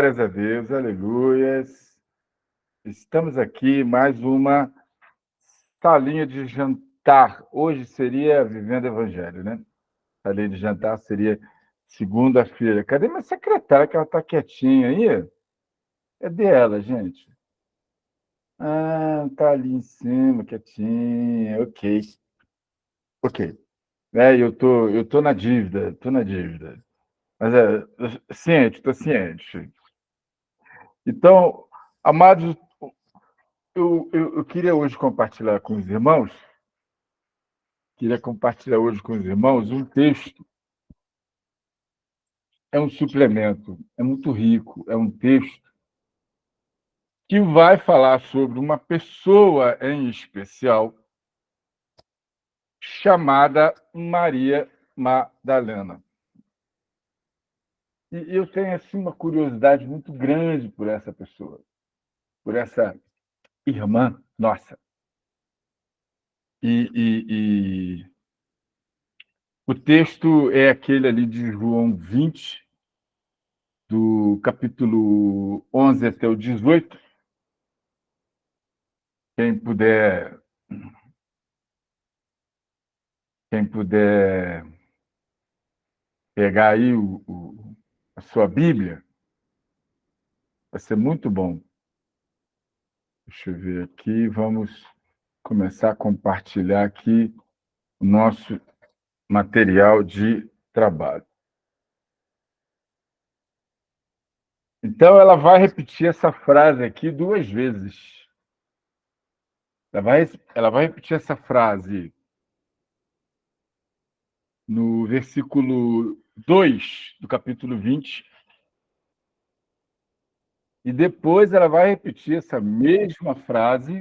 Glórias a Deus, aleluias. Estamos aqui, mais uma salinha de jantar. Hoje seria Vivendo Evangelho, né? Salinha de jantar seria segunda-feira. Cadê minha secretária, que ela está quietinha aí? Cadê ela, gente? Ah, tá ali em cima, quietinha. Ok. Ok. Eu tô na dívida, tô na dívida. Mas ciente, estou ciente. Então, amados, eu queria hoje compartilhar com os irmãos, um texto, é um suplemento, é muito rico, é um texto que vai falar sobre uma pessoa em especial chamada Maria Madalena. E eu tenho assim uma curiosidade muito grande por essa pessoa, por essa irmã nossa. E o texto é aquele ali de João 20, do capítulo 11 até o 18. Quem puder, quem puder pegar aí a sua Bíblia, vai ser muito bom. Deixa eu ver aqui, vamos começar a compartilhar aqui o nosso material de trabalho. Então, ela vai repetir essa frase aqui duas vezes. Ela vai repetir essa frase no versículo 2 do capítulo 20, e depois ela vai repetir essa mesma frase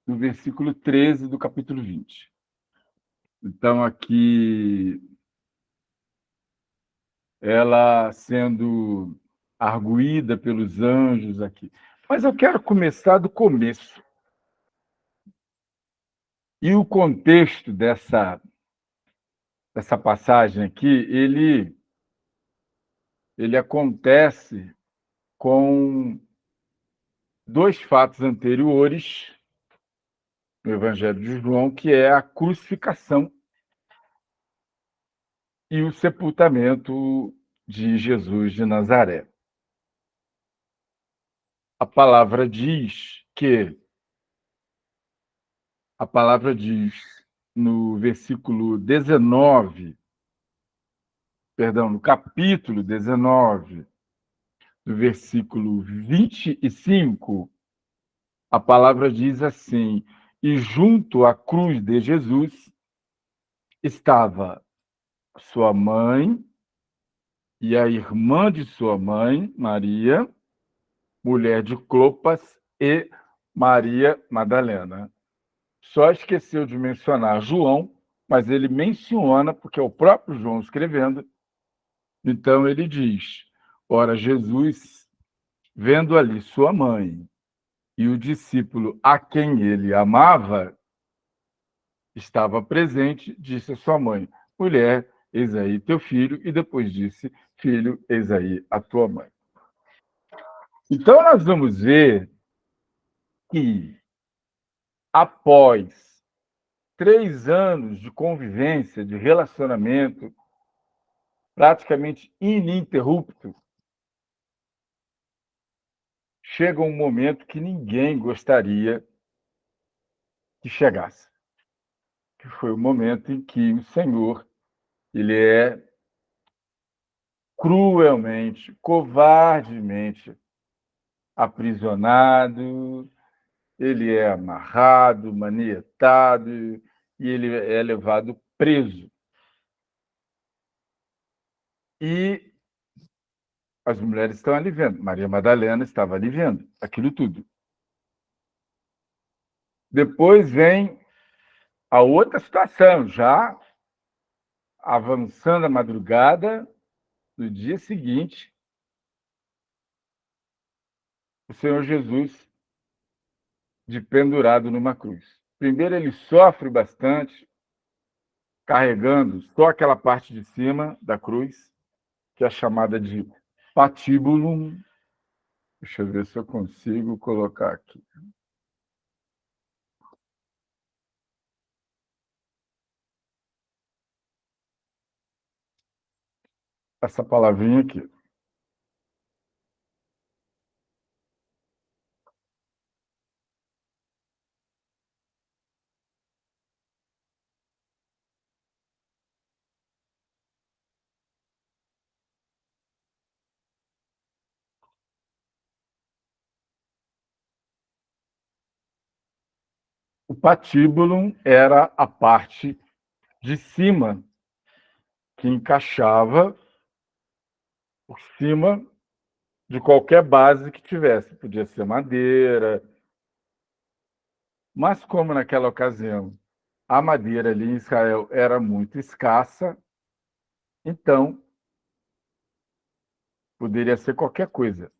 no versículo 13 do capítulo 20. Então, aqui, ela sendo arguída pelos anjos aqui. Mas eu quero começar do começo. E o contexto dessa passagem aqui, ele acontece com dois fatos anteriores no Evangelho de João, que é a crucificação e o sepultamento de Jesus de Nazaré. A palavra diz no versículo 19, perdão, no capítulo 19, no versículo 25, a palavra diz assim: e junto à cruz de Jesus estava sua mãe e a irmã de sua mãe, Maria, mulher de Clopas, e Maria Madalena. Só esqueceu de mencionar João, mas ele menciona, porque é o próprio João escrevendo. Então ele diz: ora, Jesus, vendo ali sua mãe e o discípulo a quem ele amava, estava presente, disse a sua mãe: mulher, eis aí teu filho, e depois disse: filho, eis aí a tua mãe. Então nós vamos ver que, após 3 anos de convivência, de relacionamento praticamente ininterrupto, chega um momento que ninguém gostaria que chegasse, que foi o momento em que o Senhor ele é cruelmente, covardemente aprisionado, ele é amarrado, manietado e ele é levado preso. E as mulheres estão ali vendo. Maria Madalena estava ali vendo aquilo tudo. Depois vem a outra situação, já avançando a madrugada, no dia seguinte, o Senhor Jesus de pendurado numa cruz. Primeiro, ele sofre bastante, carregando só aquela parte de cima da cruz, que é chamada de patíbulo. Deixa eu ver se eu consigo colocar aqui. Essa palavrinha aqui. O patíbulo era a parte de cima que encaixava por cima de qualquer base que tivesse. Podia ser madeira, mas como naquela ocasião a madeira ali em Israel era muito escassa, então poderia ser qualquer coisa.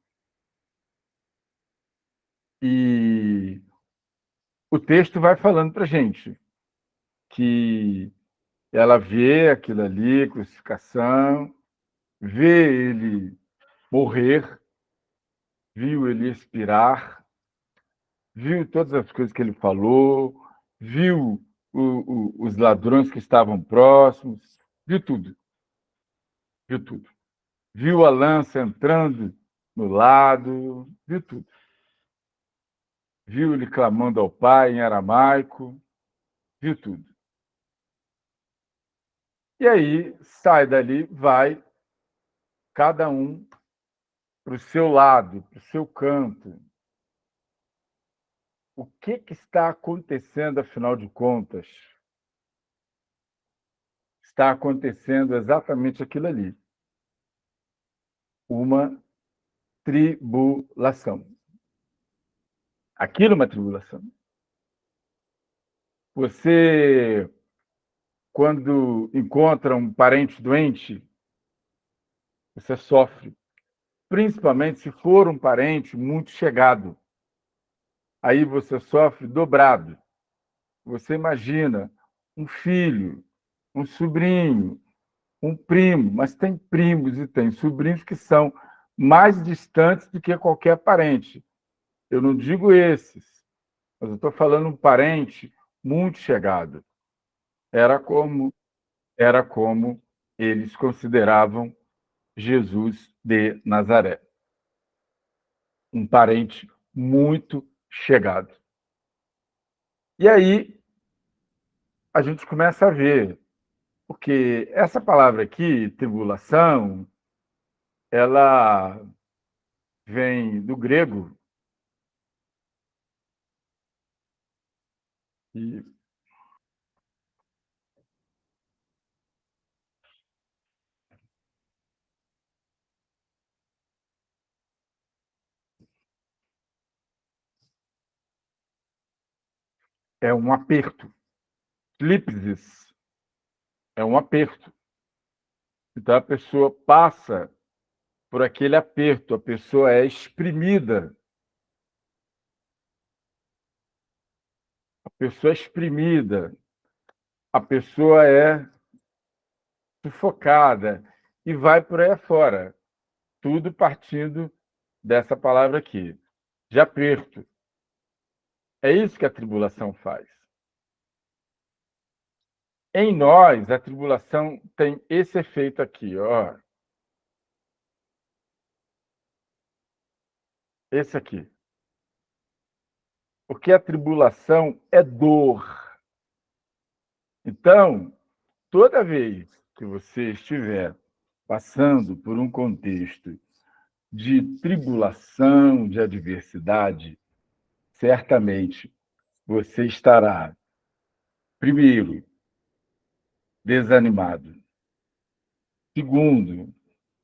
E o texto vai falando para a gente que ela vê aquilo ali, crucificação, vê ele morrer, viu ele expirar, viu todas as coisas que ele falou, viu os ladrões que estavam próximos, viu tudo, viu tudo. Viu a lança entrando no lado, viu tudo. Viu ele clamando ao pai em aramaico, viu tudo. E aí sai dali, vai cada um para o seu lado, para o seu canto. O que está acontecendo, afinal de contas? Está acontecendo exatamente aquilo ali. Uma tribulação. Aquilo é uma tribulação. Você, quando encontra um parente doente, você sofre, principalmente se for um parente muito chegado. Aí você sofre dobrado. Você imagina um filho, um sobrinho, um primo, mas tem primos e tem sobrinhos que são mais distantes do que qualquer parente. Eu não digo esses, mas eu estou falando um parente muito chegado. Era como era como eles consideravam Jesus de Nazaré, um parente muito chegado. E aí a gente começa a ver, porque essa palavra aqui, tribulação, ela vem do grego e é um aperto. Clipsis é um aperto. Então a pessoa passa por aquele aperto, a pessoa é exprimida. A pessoa é exprimida, a pessoa é sufocada e vai por aí afora. Tudo partindo dessa palavra aqui, de aperto. É isso que a tribulação faz. Em nós, a tribulação tem esse efeito aqui, ó. Esse aqui. Porque a tribulação é dor. Então, toda vez que você estiver passando por um contexto de tribulação, de adversidade, certamente você estará, primeiro, desanimado. Segundo,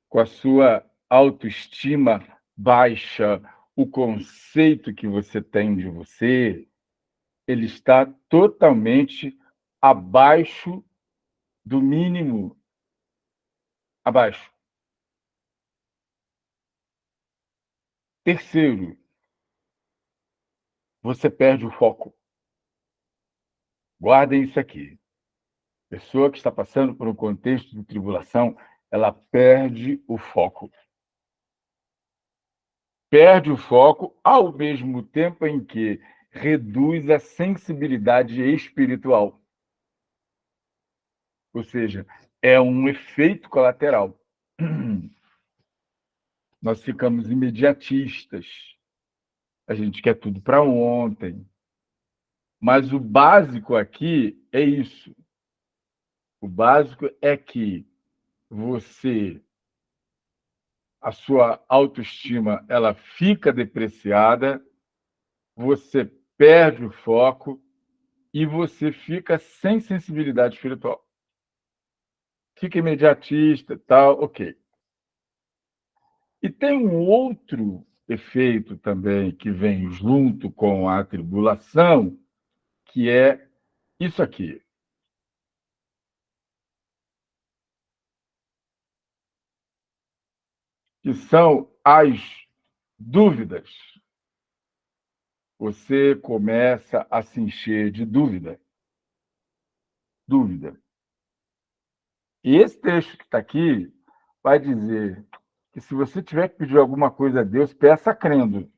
com a sua autoestima baixa, o conceito que você tem de você, ele está totalmente abaixo do mínimo, abaixo. Terceiro, você perde o foco. Guardem isso aqui. pessoa que está passando por um contexto de tribulação, ela perde o foco. Perde o foco ao mesmo tempo em que reduz a sensibilidade espiritual. Ou seja, é um efeito colateral. Nós ficamos imediatistas. A gente quer tudo para ontem. Mas o básico aqui é isso. O básico é que a sua autoestima, ela fica depreciada, você perde o foco e você fica sem sensibilidade espiritual. Fica imediatista, tal, ok. E tem um outro efeito também que vem junto com a tribulação, que é isso aqui, que são as dúvidas. Você começa a se encher de dúvida. Dúvida. E esse texto que está aqui vai dizer que se você tiver que pedir alguma coisa a Deus, peça crendo.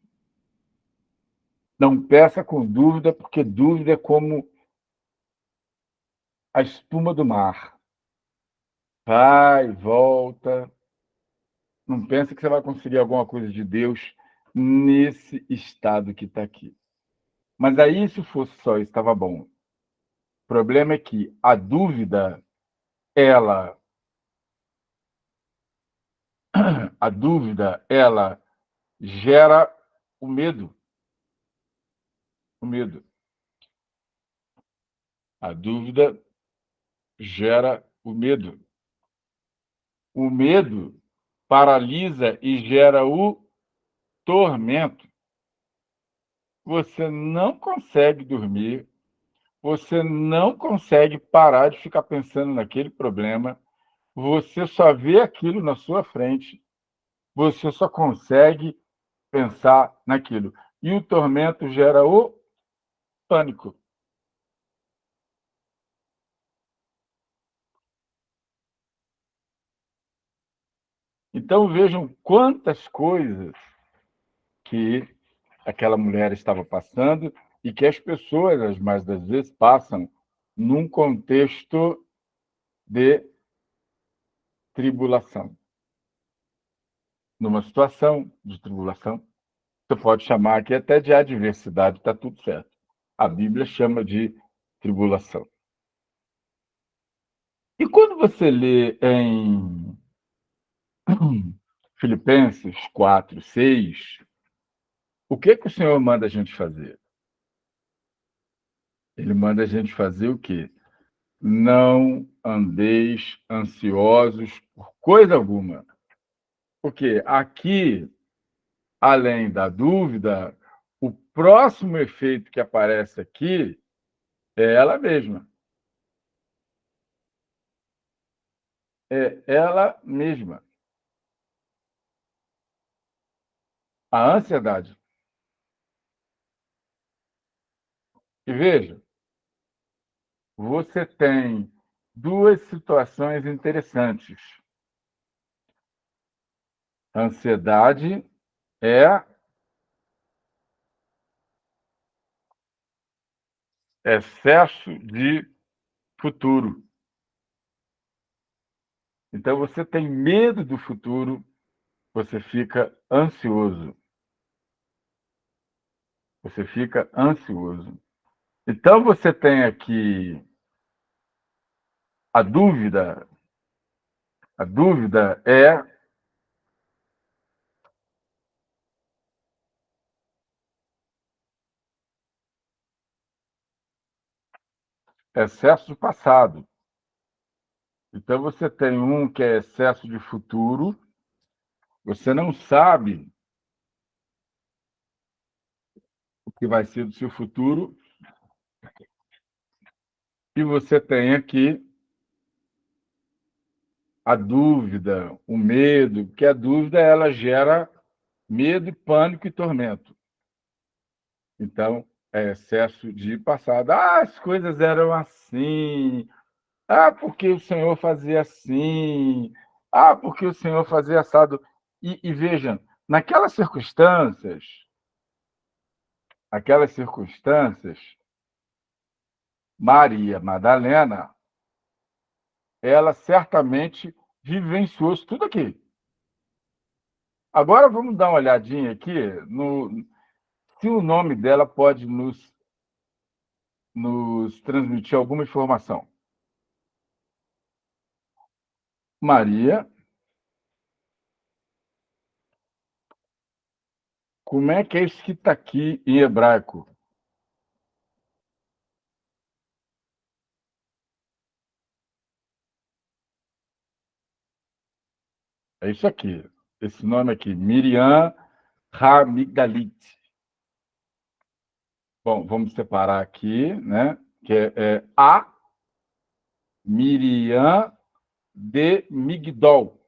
Não peça com dúvida, porque dúvida é como a espuma do mar. Vai, volta. Não pensa que você vai conseguir alguma coisa de Deus nesse estado que está aqui. Mas aí, se fosse só isso, estava bom. O problema é que a dúvida, ela, ela gera o medo. O medo. A dúvida gera o medo. O medo paralisa e gera o tormento. Você não consegue dormir, você não consegue parar de ficar pensando naquele problema, você só vê aquilo na sua frente, você só consegue pensar naquilo. E o tormento gera o pânico. Então vejam quantas coisas que aquela mulher estava passando e que as pessoas, as mais das vezes, passam num contexto de tribulação. Numa situação de tribulação, você pode chamar aqui até de adversidade, está tudo certo. A Bíblia chama de tribulação. E quando você lê em Filipenses 4:6, o que o Senhor manda a gente fazer? Ele manda a gente fazer o quê? Não andeis ansiosos por coisa alguma. Porque aqui, além da dúvida, o próximo efeito que aparece aqui é ela mesma. É ela mesma. A ansiedade. E veja, você tem duas situações interessantes. A ansiedade é excesso de futuro. Então, você tem medo do futuro, você fica ansioso. Você fica ansioso. Então, você tem aqui a dúvida. A dúvida é excesso do passado. Então, você tem um que é excesso de futuro, você não sabe o que vai ser do seu futuro, e você tem aqui a dúvida, o medo, porque a dúvida ela gera medo, pânico e tormento. Então, é excesso de passado. Ah, as coisas eram assim, Ah, porque o Senhor fazia assim. Ah, porque o Senhor fazia assado. E vejam, aquelas circunstâncias, Maria Madalena, ela certamente vivenciou isso tudo aqui. Agora vamos dar uma olhadinha aqui se o nome dela pode nos transmitir alguma informação. Maria, como é que é isso que está aqui em hebraico? É isso aqui. Esse nome aqui, Miriam Hamigdalit. Bom, vamos separar aqui, né? Que é a Miriam de Migdol.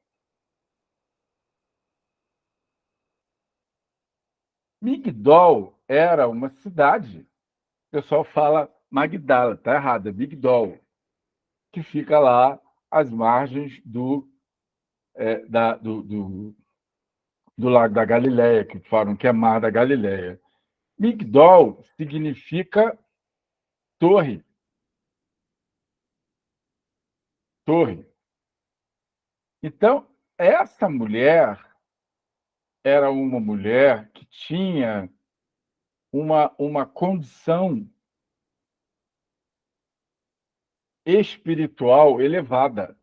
Migdol era uma cidade. O pessoal fala Magdala, tá errado, é Migdol, que fica lá às margens do Lago da Galileia, que falam que é Mar da Galileia. Migdol significa torre, torre. Então, essa mulher era uma mulher que tinha uma condição espiritual elevada,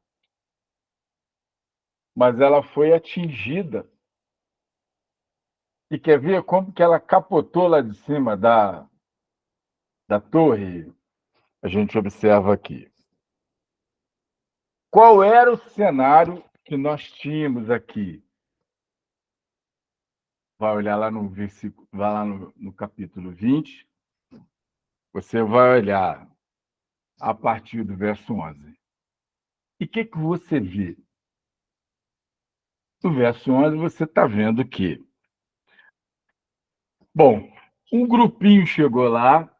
mas ela foi atingida. E quer ver como que ela capotou lá de cima da torre? A gente observa aqui. Qual era o cenário que nós tínhamos aqui? Vai olhar lá no versículo, vai lá no capítulo 20, você vai olhar a partir do verso 11. E o que você vê? No verso 11, você está vendo que, bom, um grupinho chegou lá,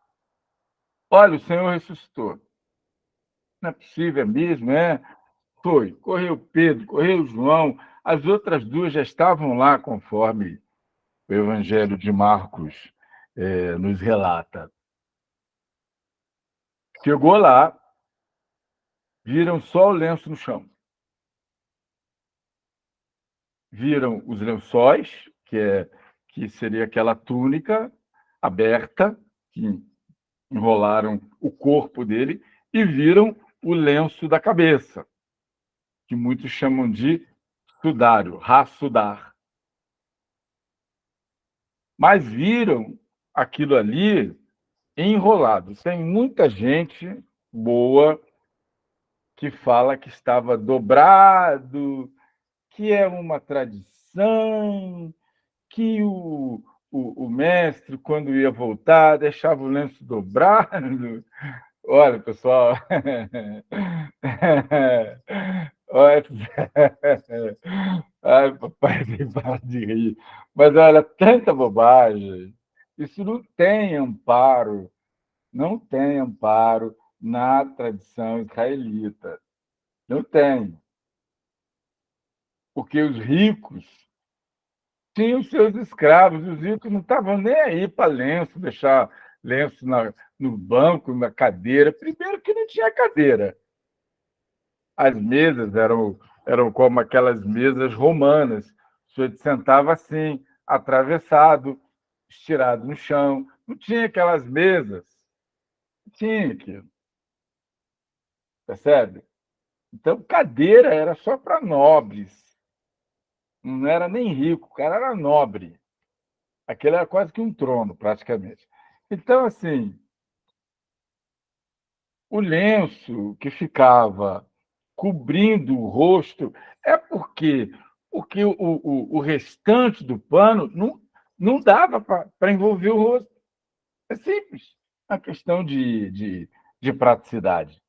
olha, o Senhor ressuscitou. Não é possível, é mesmo, é? Foi. Correu Pedro, correu João, as outras duas já estavam lá, conforme o Evangelho de Marcos nos relata. Chegou lá, viram só o lenço no chão. Viram os lençóis, que seria aquela túnica aberta, que enrolaram o corpo dele, e viram o lenço da cabeça, que muitos chamam de sudário, rassudar. Mas viram aquilo ali enrolado. Tem muita gente boa que fala que estava dobrado, que é uma tradição, que o mestre, quando ia voltar, deixava o lenço dobrado. Olha, pessoal. Olha. Ai, papai, nem para de rir. Mas olha, tanta bobagem. Isso não tem amparo na tradição israelita. Não tem. Porque os ricos tinham seus escravos, os ricos não estavam nem aí para lenço, deixar lenço no banco, na cadeira. Primeiro que não tinha cadeira. As mesas eram como aquelas mesas romanas. O senhor sentava assim, atravessado, estirado no chão. Não tinha aquelas mesas. Não tinha aquilo, percebe? Então, cadeira era só para nobres. Não era nem rico, o cara era nobre. Aquele era quase que um trono, praticamente. Então, assim, o lenço que ficava cobrindo o rosto é porque o restante do pano não dava para envolver o rosto. É simples. A questão de praticidade.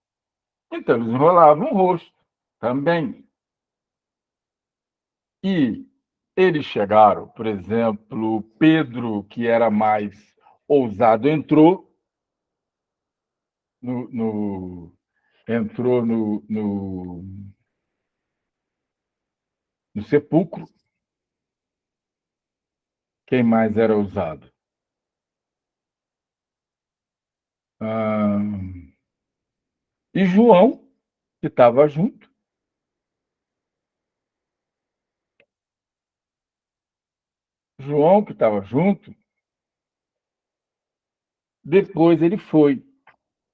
Então, eles enrolavam o rosto também. E eles chegaram, por exemplo, Pedro, que era mais ousado, entrou no entrou no sepulcro. Quem mais era usado? Ah, e João, que estava junto. João, que estava junto, depois ele foi.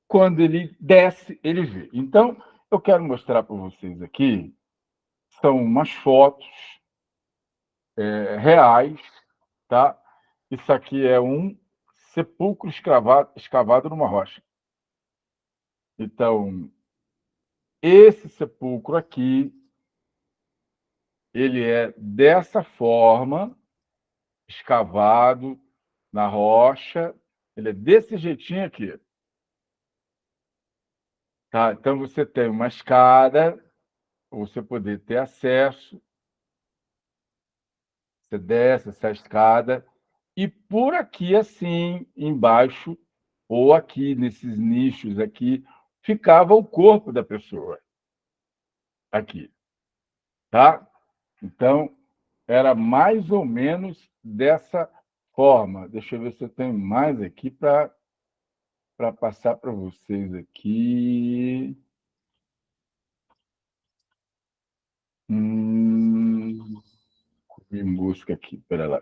Quando ele desce, ele vê. Então, eu quero mostrar para vocês aqui, são umas fotos reais, tá? Isso aqui é um sepulcro escavado numa rocha. Então, esse sepulcro aqui, ele é dessa forma, escavado na rocha, ele é desse jeitinho aqui. Tá? Então, você tem uma escada, para você poder ter acesso, você desce essa escada, e por aqui, assim, embaixo, ou aqui, nesses nichos aqui, ficava o corpo da pessoa. Aqui, tá? Então, era mais ou menos dessa forma. Deixa eu ver se eu tenho mais aqui para passar para vocês aqui. Me busca aqui, pera lá.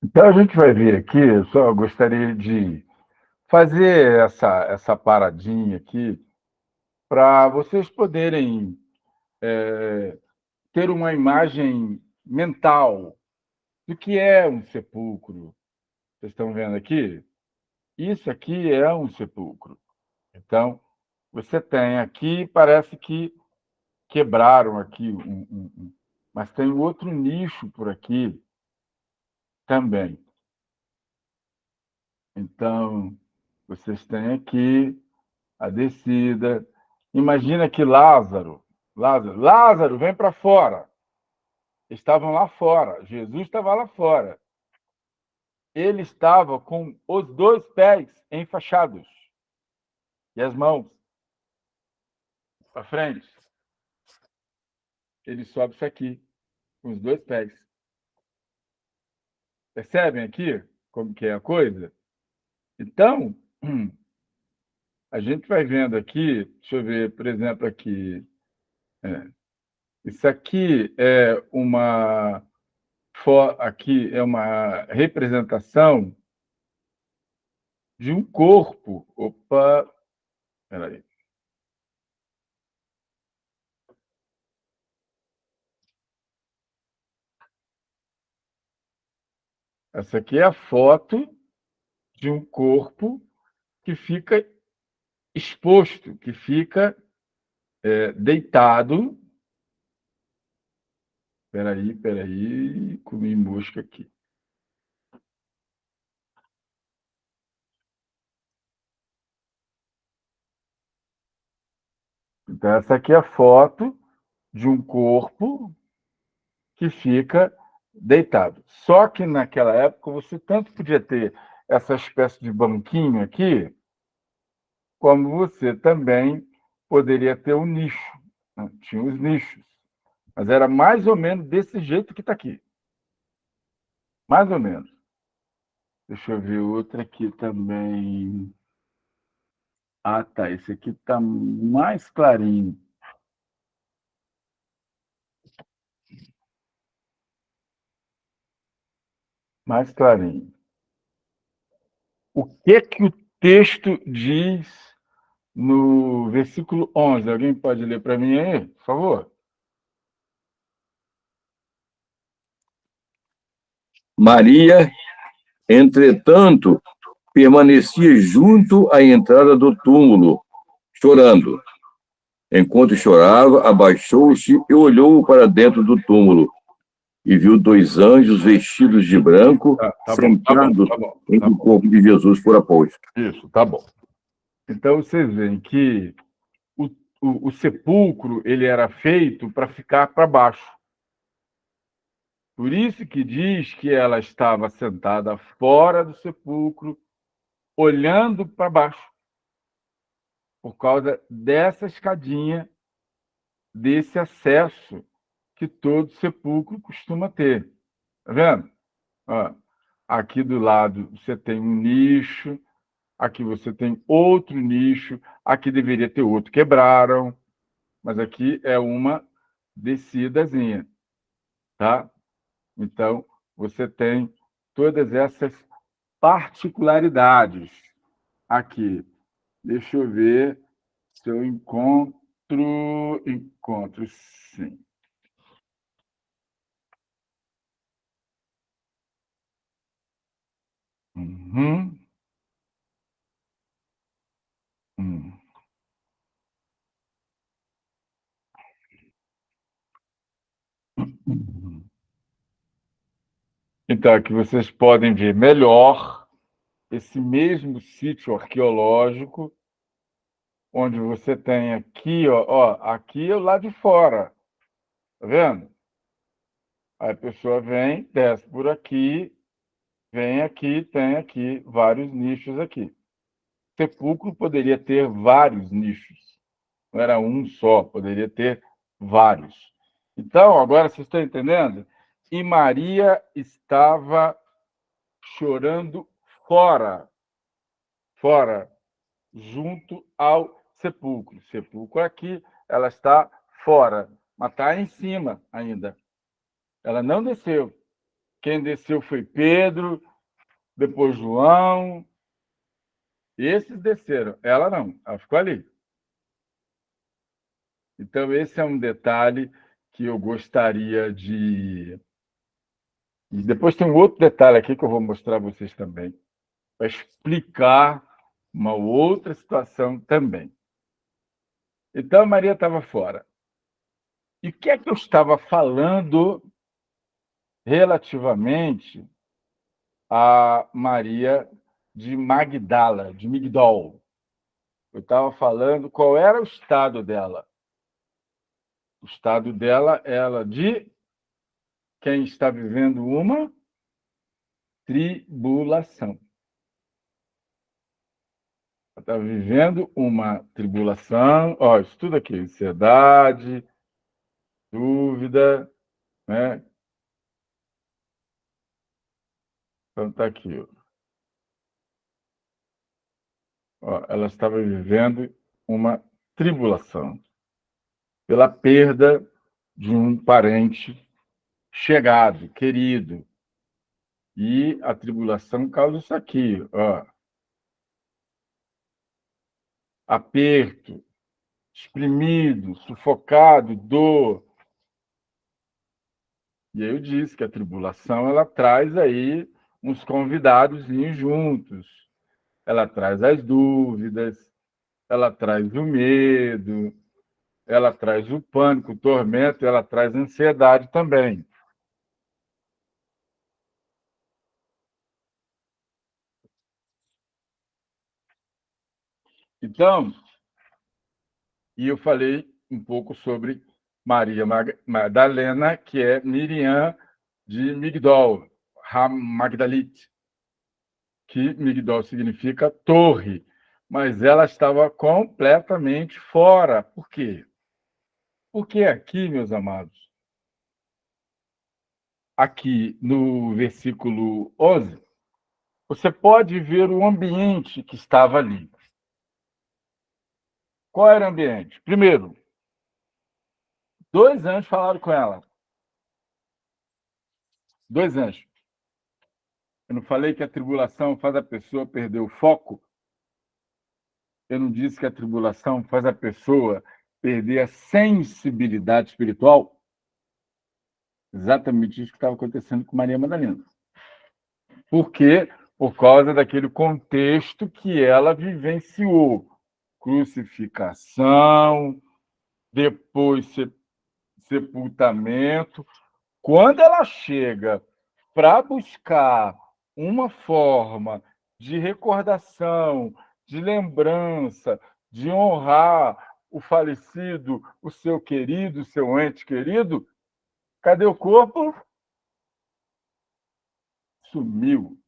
Então, a gente vai ver aqui, eu só gostaria de fazer essa paradinha aqui para vocês poderem ter uma imagem mental do que é um sepulcro. Vocês estão vendo aqui? Isso aqui é um sepulcro. Então, você tem aqui, parece que quebraram aqui, mas tem outro nicho por aqui também. Então, vocês têm aqui a descida. Imagina que Lázaro, vem para fora. Estavam lá fora. Jesus estava lá fora. Ele estava com os dois pés enfaixados e as mãos para frente. Ele sobe isso aqui, com os dois pés. Percebem aqui como que é a coisa? Então, a gente vai vendo aqui, deixa eu ver, por exemplo, aqui. Isso aqui é uma representação de um corpo. Opa, peraí. Essa aqui é a foto de um corpo que fica exposto, que fica deitado. Peraí, comi mosca aqui. Então, essa aqui é a foto de um corpo que fica deitado. Só que naquela época você tanto podia ter essa espécie de banquinho aqui, como você também poderia ter um nicho. Né? Tinha os nichos. Mas era mais ou menos desse jeito que está aqui. Mais ou menos. Deixa eu ver outra aqui também. Ah, tá. Esse aqui está mais clarinho. Mais clarinho. O que o texto diz no versículo 11? Alguém pode ler para mim aí, por favor? Maria, entretanto, permanecia junto à entrada do túmulo, chorando. Enquanto chorava, abaixou-se e olhou para dentro do túmulo e viu dois anjos vestidos de branco Tá bom, tá bom, sentados tá bom, em tá que o bom. corpo de Jesus fora posto. Isso, tá bom. Então, vocês veem que o sepulcro ele era feito para ficar para baixo. Por isso que diz que ela estava sentada fora do sepulcro, olhando para baixo, por causa dessa escadinha, desse acesso que todo sepulcro costuma ter. Tá vendo? Ó, aqui do lado você tem um nicho, aqui você tem outro nicho, aqui deveria ter outro. Quebraram, mas aqui é uma descidazinha, tá? Então, você tem todas essas particularidades aqui. Deixa eu ver se eu encontro. Encontro, sim. Uhum. Hum. Então, aqui vocês podem ver melhor esse mesmo sítio arqueológico, onde você tem aqui, ó, aqui é o lado de fora, tá vendo? Aí a pessoa vem, desce por aqui, vem aqui, tem aqui vários nichos aqui. Sepulcro poderia ter vários nichos, não era um só, poderia ter vários. Então, agora vocês estão entendendo? E Maria estava chorando fora, fora, junto ao sepulcro. Sepulcro aqui, ela está fora, mas está em cima ainda. Ela não desceu. Quem desceu foi Pedro, depois João. Esses desceram. Ela não, ela ficou ali. Então, esse é um detalhe que eu gostaria de. E depois tem um outro detalhe aqui que eu vou mostrar a vocês também, para explicar uma outra situação também. Então, a Maria estava fora. E o que é que eu estava falando relativamente a Maria de Magdala, de Migdol? Eu estava falando qual era o estado dela. O estado dela era de quem está vivendo uma tribulação. Ela está vivendo uma tribulação. Ó, isso tudo aqui: ansiedade, dúvida, né? Então está aqui. Ó, ela estava vivendo uma tribulação pela perda de um parente chegado, querido. E a tribulação causa isso aqui, ó. Aperto, exprimido, sufocado, dor. E aí eu disse que a tribulação ela traz aí uns convidados juntos. Ela traz as dúvidas, ela traz o medo, ela traz o pânico, o tormento, ela traz a ansiedade também. Então, e eu falei um pouco sobre Maria Magdalena, que é Miriam de Migdol, Magdalit, que Migdol significa torre, mas ela estava completamente fora. Por quê? Porque aqui, meus amados, aqui no versículo 11, você pode ver o ambiente que estava ali. Qual era o ambiente? Primeiro, dois anjos falaram com ela. Dois anjos. Eu não falei que a tribulação faz a pessoa perder o foco? Eu não disse que a tribulação faz a pessoa perder a sensibilidade espiritual? Exatamente isso que estava acontecendo com Maria Madalena. Por quê? Por causa daquele contexto que ela vivenciou. Crucificação, depois sepultamento. Quando ela chega para buscar uma forma de recordação, de lembrança, de honrar o falecido, o seu querido, o seu ente querido, cadê o corpo? Sumiu.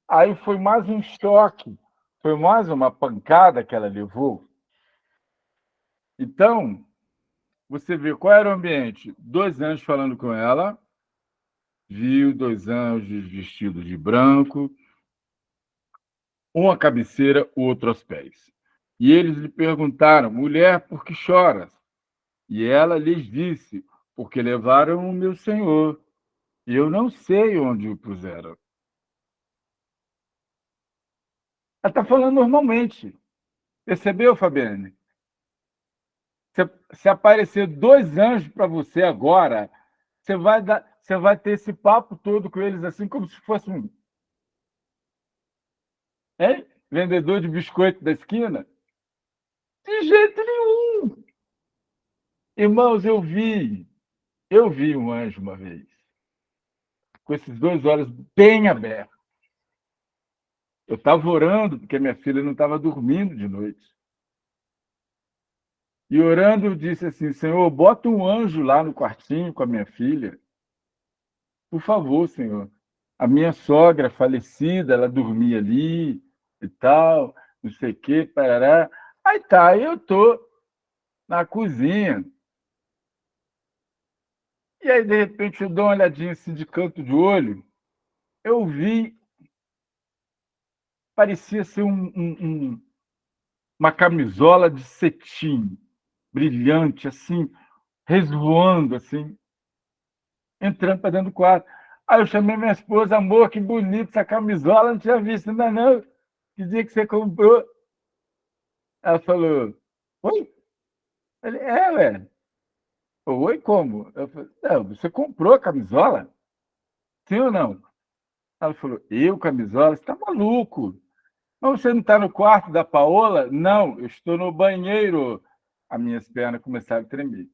Aí foi mais um choque, foi mais uma pancada que ela levou. Então, você vê qual era o ambiente. 2 anjos falando com ela, viu 2 anjos vestidos de branco, um à cabeceira, o outro aos pés. E eles lhe perguntaram: mulher, por que choras? E ela lhes disse: porque levaram o meu senhor, e eu não sei onde o puseram. Ela está falando normalmente. Percebeu, Fabiane? Se aparecer 2 anjos para você agora, você vai ter esse papo todo com eles assim, como se fosse um, hein? Vendedor de biscoito da esquina? De jeito nenhum. Irmãos, eu vi um anjo uma vez, com esses 2 olhos bem abertos. Eu estava orando, porque minha filha não estava dormindo de noite. E orando, eu disse assim: Senhor, bota um anjo lá no quartinho com a minha filha. Por favor, Senhor. A minha sogra falecida, ela dormia ali e tal, não sei o quê, parará. Aí tá, eu tô na cozinha. E aí, de repente, eu dou uma olhadinha assim de canto de olho. Eu vi, parecia ser uma camisola de cetim, brilhante, assim, resvoando, assim, entrando para dentro do quarto. Aí eu chamei minha esposa: amor, que bonita essa camisola, não tinha visto ainda não. Que dia que você comprou? Ela falou: oi? Eu falei: é, ué. Oi, como? Eu falei: não, você comprou a camisola? Sim ou não? Ela falou: eu, camisola? Você está maluco? Mas você não está no quarto da Paola? Não, eu estou no banheiro. As minhas pernas começaram a tremer.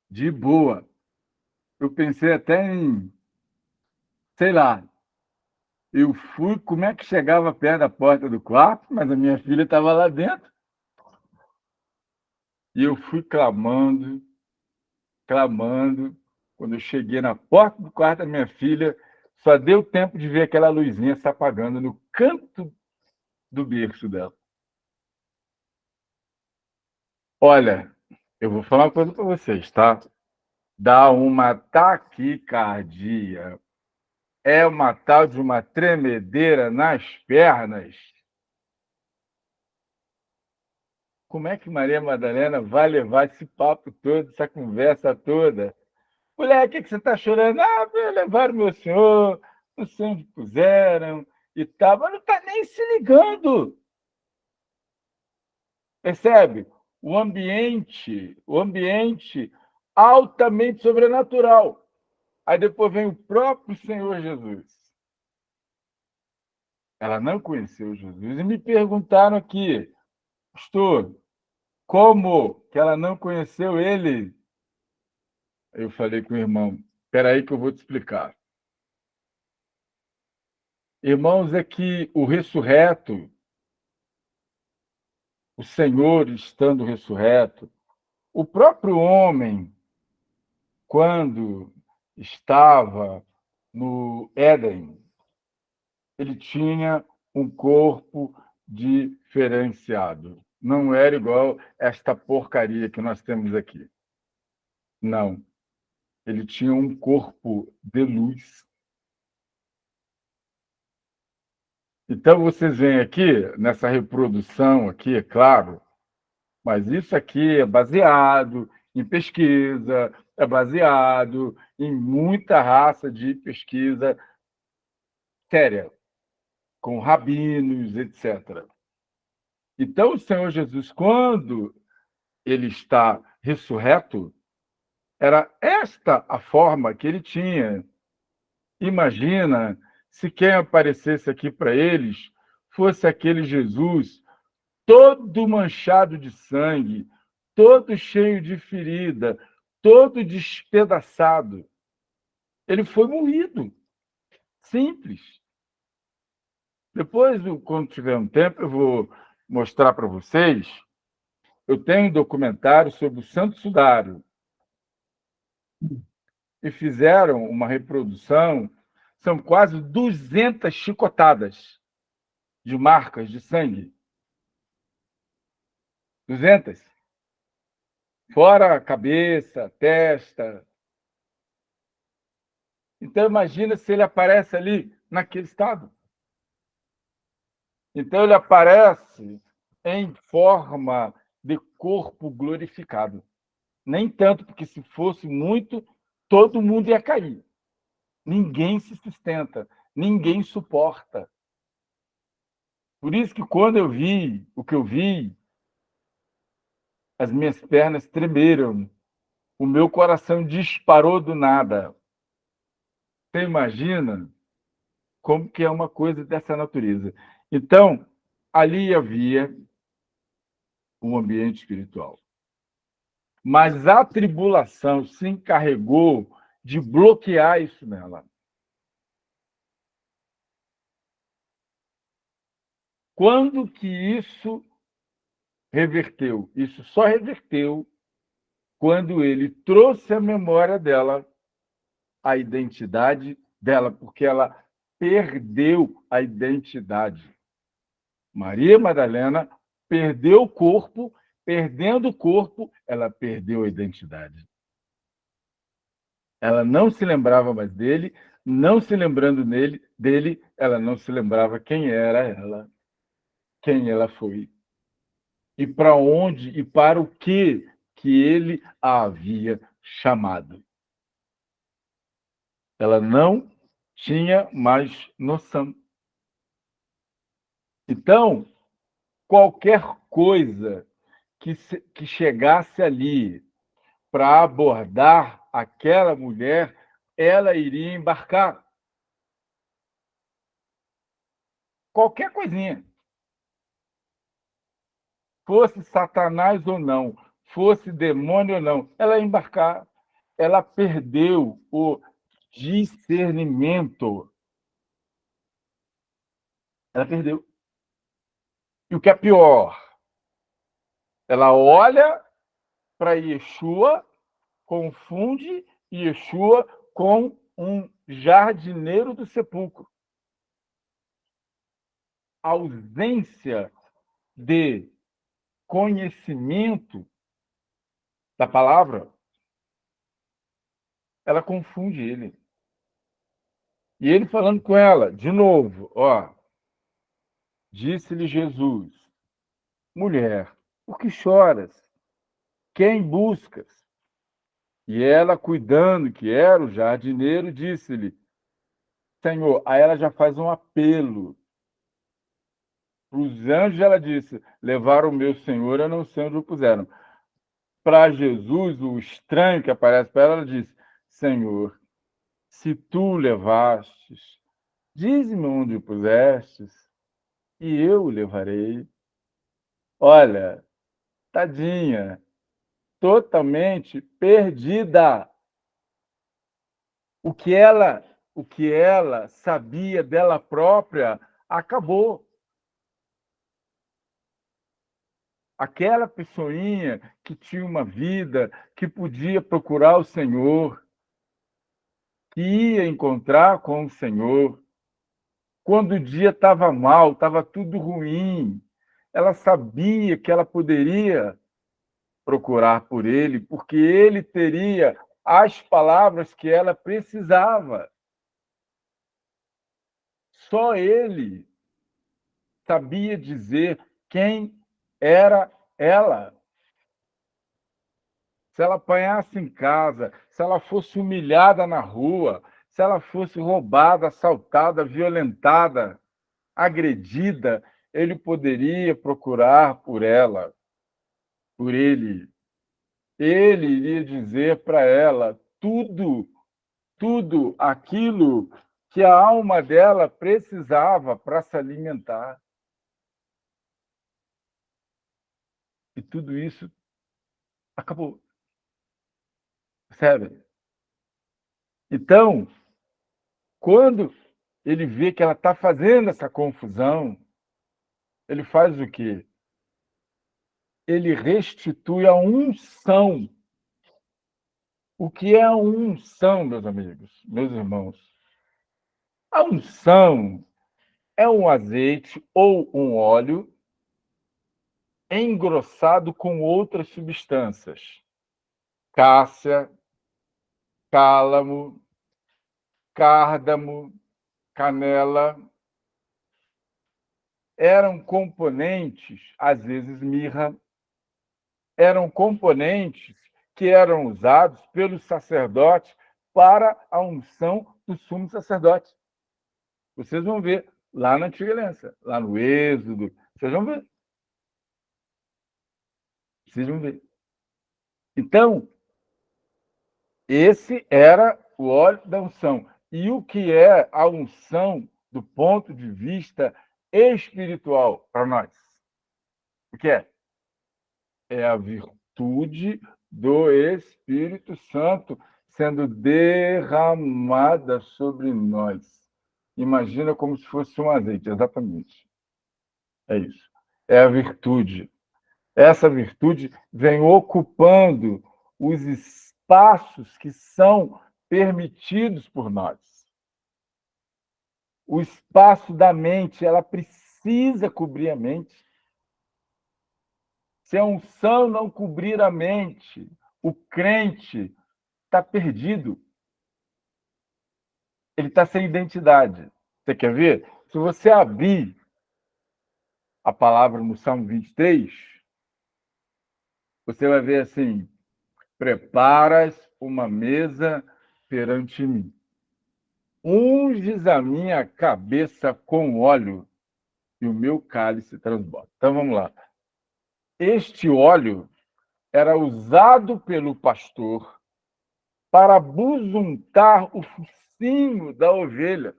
De boa. Eu pensei até em, sei lá, eu fui, como é que chegava perto da porta do quarto, mas a minha filha estava lá dentro. E eu fui clamando, clamando. Quando eu cheguei na porta do quarto da minha filha, só deu tempo de ver aquela luzinha se apagando no canto do berço dela. Olha, eu vou falar uma coisa para vocês, tá? Dá uma taquicardia, é uma tal de uma tremedeira nas pernas. Como é que Maria Madalena vai levar esse papo todo, essa conversa toda? Mulher, o que você está chorando? Ah, levaram meu senhor, não sei onde puseram e tal, mas não está nem se ligando. Percebe? O ambiente altamente sobrenatural. Aí depois vem o próprio Senhor Jesus. Ela não conheceu Jesus. E me perguntaram aqui: pastor, como que ela não conheceu ele? Eu falei com o irmão: espera aí que eu vou te explicar. Irmãos, é que o ressurreto, o Senhor estando ressurreto, o próprio homem, quando estava no Éden, ele tinha um corpo diferenciado. Não era igual esta porcaria que nós temos aqui. Não. Ele tinha um corpo de luz. Então, vocês veem aqui, nessa reprodução aqui, é claro, mas isso aqui é baseado em pesquisa, é baseado em muita raça de pesquisa séria, com rabinos, etc. Então, o Senhor Jesus, quando ele está ressurreto, era esta a forma que ele tinha. Imagina se quem aparecesse aqui para eles fosse aquele Jesus todo manchado de sangue, todo cheio de ferida, todo despedaçado. Ele foi moído. Simples. Depois, quando tiver um tempo, eu vou mostrar para vocês. Eu tenho um documentário sobre o Santo Sudário. E fizeram uma reprodução. São quase 200 chicotadas de marcas de sangue. 200. Fora a cabeça, testa. Então, imagina se ele aparece ali naquele estado. Então, ele aparece em forma de corpo glorificado. Nem tanto, porque se fosse muito, todo mundo ia cair. Ninguém se sustenta, ninguém suporta. Por isso que quando eu vi o que eu vi, as minhas pernas tremeram, o meu coração disparou do nada. Você imagina como que é uma coisa dessa natureza? Então, ali havia um ambiente espiritual. Mas a tribulação se encarregou de bloquear isso nela. Quando que isso reverteu? Isso só reverteu quando ele trouxe à memória dela a identidade dela, porque ela perdeu a identidade. Maria Madalena perdeu o corpo, perdendo o corpo, ela perdeu a identidade. Ela não se lembrava mais dele, não se lembrando dele, ela não se lembrava quem era ela, quem ela foi. E para onde e para o que ele a havia chamado. Ela não tinha mais noção. Então, qualquer coisa que chegasse ali para abordar aquela mulher, ela iria embarcar. Qualquer coisinha. Fosse Satanás ou não, fosse demônio ou não, ela ia embarcar. Ela perdeu o discernimento. Ela perdeu. E o que é pior, ela olha para Yeshua, confunde Yeshua com um jardineiro do sepulcro. A ausência de conhecimento da palavra, ela confunde ele. E ele falando com ela, de novo, ó, disse-lhe Jesus, mulher, por que choras? Quem buscas? E ela, cuidando que era o jardineiro, disse-lhe, Senhor, aí ela já faz um apelo. Para os anjos, ela disse, levaram o meu Senhor, eu não sei onde o puseram. Para Jesus, o estranho que aparece para ela, ela disse, Senhor, se tu o levastes, dize-me onde o pusestes, e eu o levarei. Olha, tadinha, totalmente perdida. O que ela sabia dela própria acabou. Aquela pessoinha que tinha uma vida, que podia procurar o Senhor, que ia encontrar com o Senhor, quando o dia estava mal, estava tudo ruim, ela sabia que ela poderia procurar por ele, porque ele teria as palavras que ela precisava. Só ele sabia dizer quem era ela. Se ela apanhasse em casa, se ela fosse humilhada na rua, se ela fosse roubada, assaltada, violentada, agredida, ele poderia procurar por ela, por ele. Ele iria dizer para ela tudo aquilo que a alma dela precisava para se alimentar. E tudo isso acabou. Percebe? Então, quando ele vê que ela está fazendo essa confusão, ele faz o quê? Ele restitui a unção. O que é a unção, meus amigos, meus irmãos? A unção é um azeite ou um óleo engrossado com outras substâncias. Cássia, cálamo, cárdamo, canela. Eram componentes, às vezes mirra, eram componentes que eram usados pelos sacerdotes para a unção do sumo sacerdote. Vocês vão ver lá na Antiga Aliança, lá no Êxodo, vocês vão ver. Vocês vão ver. Então, esse era o óleo da unção. E o que é a unção do ponto de vista espiritual para nós? O que é? É a virtude do Espírito Santo sendo derramada sobre nós. Imagina como se fosse um azeite, exatamente. É isso. É a virtude. Essa virtude vem ocupando os espaços que são permitidos por nós. O espaço da mente, ela precisa cobrir a mente. Se a unção não cobrir a mente, o crente está perdido. Ele está sem identidade. Você quer ver? Se você abrir a palavra no Salmo 23, você vai ver assim: preparas uma mesa perante mim. Unges a minha cabeça com óleo e o meu cálice transborda. Então vamos lá. Este óleo era usado pelo pastor para busuntar o focinho da ovelha.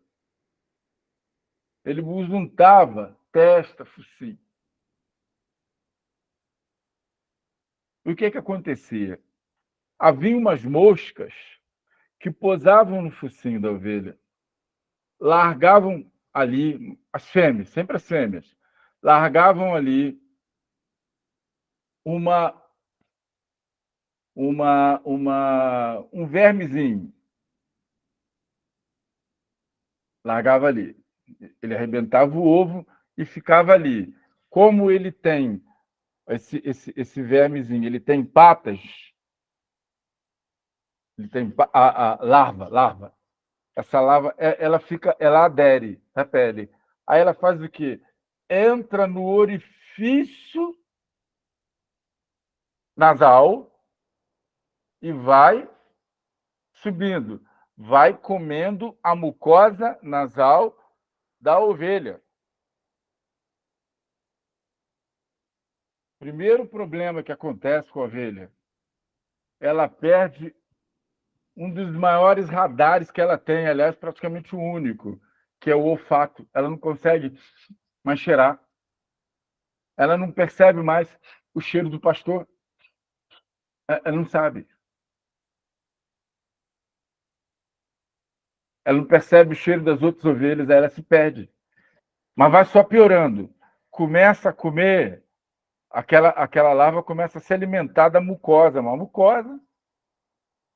Ele busuntava testa, focinho. E o que acontecia? Havia umas moscas que pousavam no focinho da ovelha, largavam ali, as fêmeas, sempre as fêmeas, largavam ali um vermezinho, largava ali. Ele arrebentava o ovo e ficava ali. Como ele tem esse vermezinho, ele tem patas, ele tem a larva. Essa larva, ela adere à pele. Aí ela faz o quê? Entra no orifício nasal e vai subindo, vai comendo a mucosa nasal da ovelha. Primeiro problema que acontece com a ovelha, ela perde um dos maiores radares que ela tem, aliás, praticamente o único, que é o olfato. Ela não consegue mais cheirar. Ela não percebe mais o cheiro do pastor. Ela não sabe. Ela não percebe o cheiro das outras ovelhas, aí ela se perde. Mas vai só piorando. Começa a comer, aquela larva começa a se alimentar da mucosa, uma mucosa,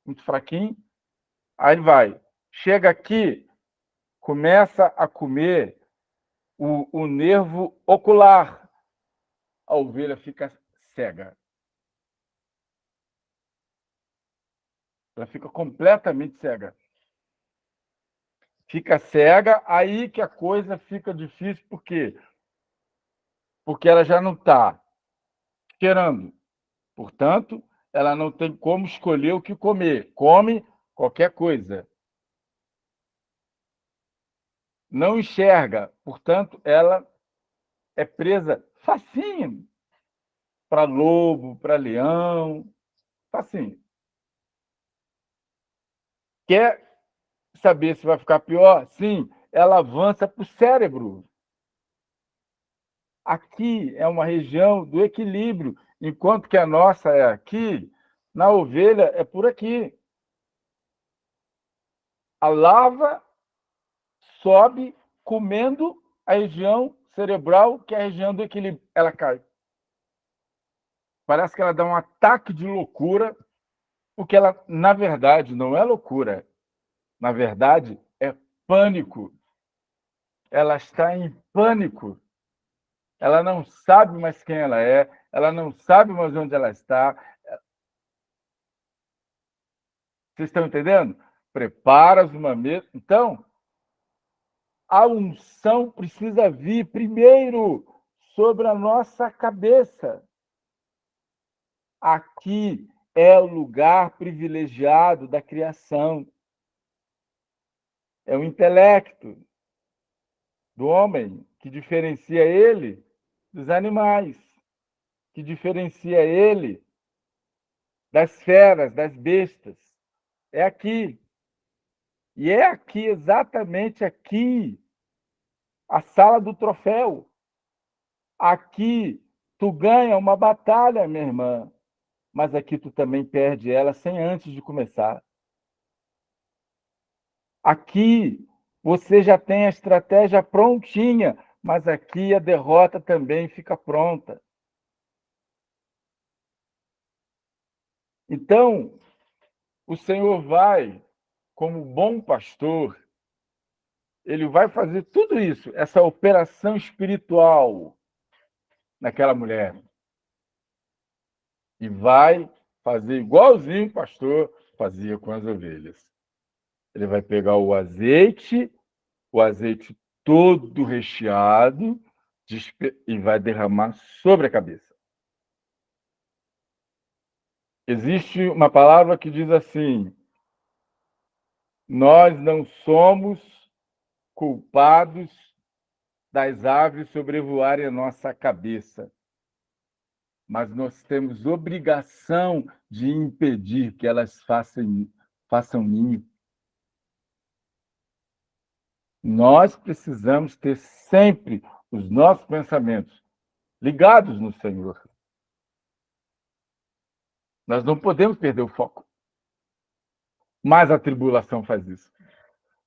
muito fraquinho. Aí vai. Chega aqui, começa a comer o nervo ocular. A ovelha fica cega. Ela fica completamente cega. Fica cega, aí que a coisa fica difícil. Por quê? Porque ela já não está cheirando. Portanto, ela não tem como escolher o que comer. Come qualquer coisa. Não enxerga. Portanto, ela é presa facinho para lobo, para leão. Facinho. saber se vai ficar pior? Sim, ela avança para o cérebro. Aqui é uma região do equilíbrio, enquanto que a nossa é aqui, na ovelha é por aqui. A larva sobe comendo a região cerebral, que é a região do equilíbrio. Ela cai. Parece que ela dá um ataque de loucura, porque ela, na verdade, não é loucura. Na verdade, é pânico. Ela está em pânico. Ela não sabe mais quem ela não sabe mais onde ela está. Vocês estão entendendo? Preparas uma mesa. Então, a unção precisa vir primeiro sobre a nossa cabeça. Aqui é o lugar privilegiado da criação. É o intelecto do homem que diferencia ele dos animais, que diferencia ele das feras, das bestas. É aqui. E é aqui, exatamente aqui, a sala do troféu. Aqui tu ganha uma batalha, minha irmã, mas aqui tu também perde ela sem antes de começar. Aqui você já tem a estratégia prontinha, mas aqui a derrota também fica pronta. Então, o Senhor vai, como bom pastor, ele vai fazer tudo isso, essa operação espiritual naquela mulher. E vai fazer igualzinho o pastor fazia com as ovelhas. Ele vai pegar o azeite todo recheado, e vai derramar sobre a cabeça. Existe uma palavra que diz assim: nós não somos culpados das aves sobrevoarem a nossa cabeça, mas nós temos obrigação de impedir que elas façam ninho. Nós precisamos ter sempre os nossos pensamentos ligados no Senhor. Nós não podemos perder o foco. Mas a tribulação faz isso.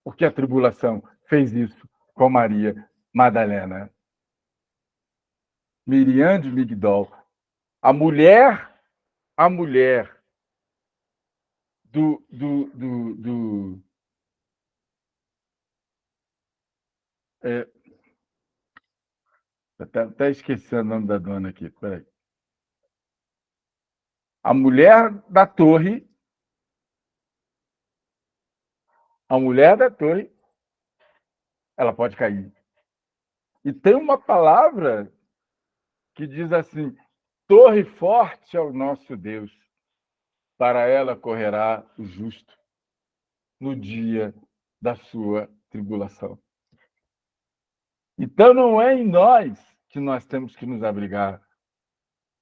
Porque a tribulação fez isso com Maria Madalena. Miriam de Migdol. A mulher do até esqueci o nome da dona aqui. Peraí. A mulher da torre, ela pode cair. E tem uma palavra que diz assim: torre forte é o nosso Deus, para ela correrá o justo no dia da sua tribulação. Então não é em nós que nós temos que nos abrigar.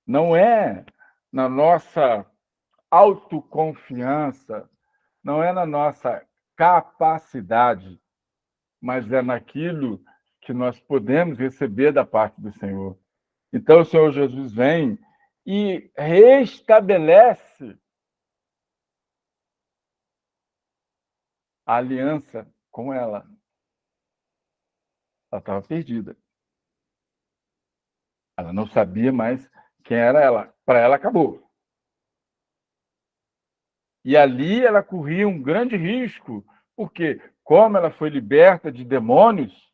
Não é na nossa autoconfiança, não é na nossa capacidade, mas é naquilo que nós podemos receber da parte do Senhor. Então o Senhor Jesus vem e restabelece a aliança com ela. Ela estava perdida. Ela não sabia mais quem era ela. Para ela, acabou. E ali ela corria um grande risco, porque, como ela foi liberta de demônios,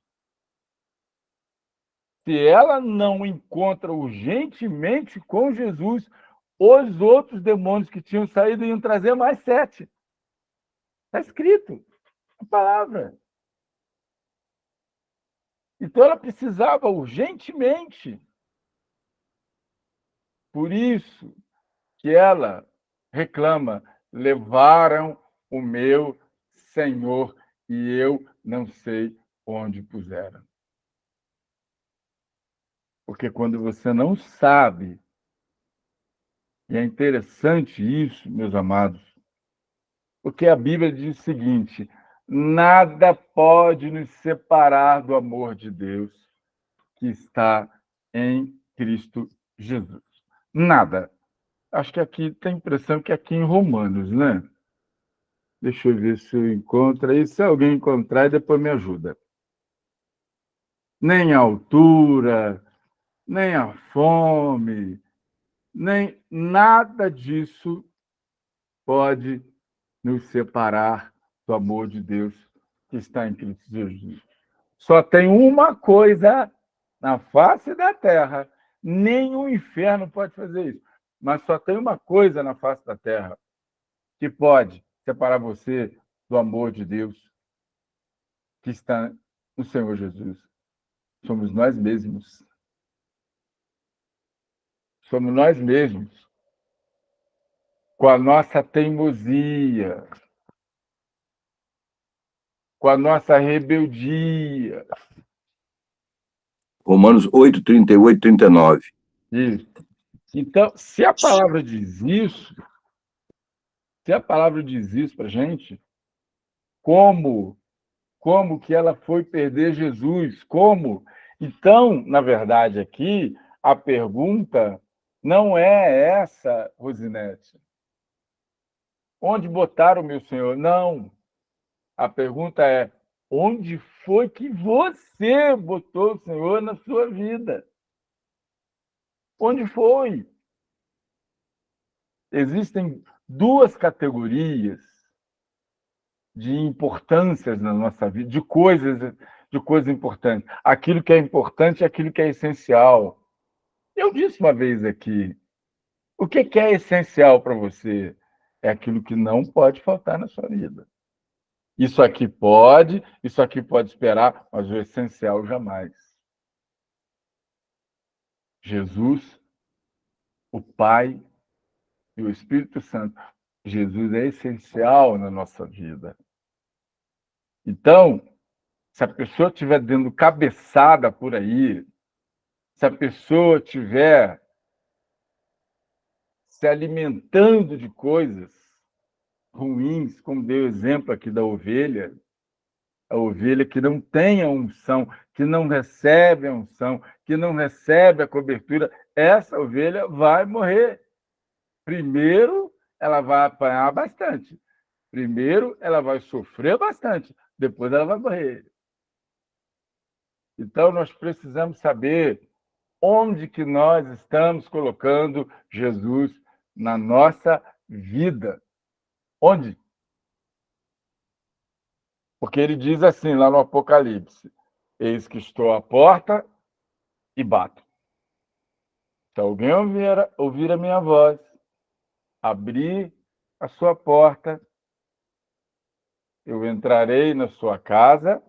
se ela não encontra urgentemente com Jesus, os outros demônios que tinham saído iam trazer mais 7. Está escrito, a palavra. Então ela precisava urgentemente. Por isso que ela reclama: levaram o meu Senhor e eu não sei onde puseram. Porque quando você não sabe, e é interessante isso, meus amados, porque a Bíblia diz o seguinte: Nada pode nos separar do amor de Deus que está em Cristo Jesus. Nada. Acho que aqui tem a impressão que aqui em Romanos, né? Deixa eu ver se eu encontro aí. Se alguém encontrar, depois me ajuda. Nem a altura, nem a fome, nem nada disso pode nos separar do amor de Deus que está em Cristo Jesus. Só tem uma coisa na face da terra, nem o inferno pode fazer isso, mas só tem uma coisa na face da terra que pode separar você do amor de Deus que está no Senhor Jesus. Somos nós mesmos. Somos nós mesmos, com a nossa teimosia, com a nossa rebeldia. Romanos 8, 38, 39. Isso. Então, se a palavra diz isso, para a gente, como que ela foi perder Jesus? Como? Então, na verdade, aqui, a pergunta não é essa, Rosinete. Onde botaram o meu Senhor? Não. A pergunta é: onde foi que você botou o Senhor na sua vida? Onde foi? Existem duas categorias de importâncias na nossa vida, de coisas importantes. Aquilo que é importante e aquilo que é essencial. Eu disse uma vez aqui, o que é essencial para você? É aquilo que não pode faltar na sua vida. Isso aqui pode esperar, mas o essencial jamais. Jesus, o Pai e o Espírito Santo. Jesus é essencial na nossa vida. Então, se a pessoa estiver dando cabeçada por aí, se a pessoa estiver se alimentando de coisas ruins, como deu o exemplo aqui da ovelha, a ovelha que não tem a unção, que não recebe a unção, que não recebe a cobertura, essa ovelha vai morrer. Primeiro, ela vai apanhar bastante. Primeiro, ela vai sofrer bastante. Depois, ela vai morrer. Então, nós precisamos saber onde que nós estamos colocando Jesus na nossa vida. Onde? Porque ele diz assim lá no Apocalipse: eis que estou à porta e bato. Se alguém ouvir a minha voz, abrir a sua porta, eu entrarei na sua casa,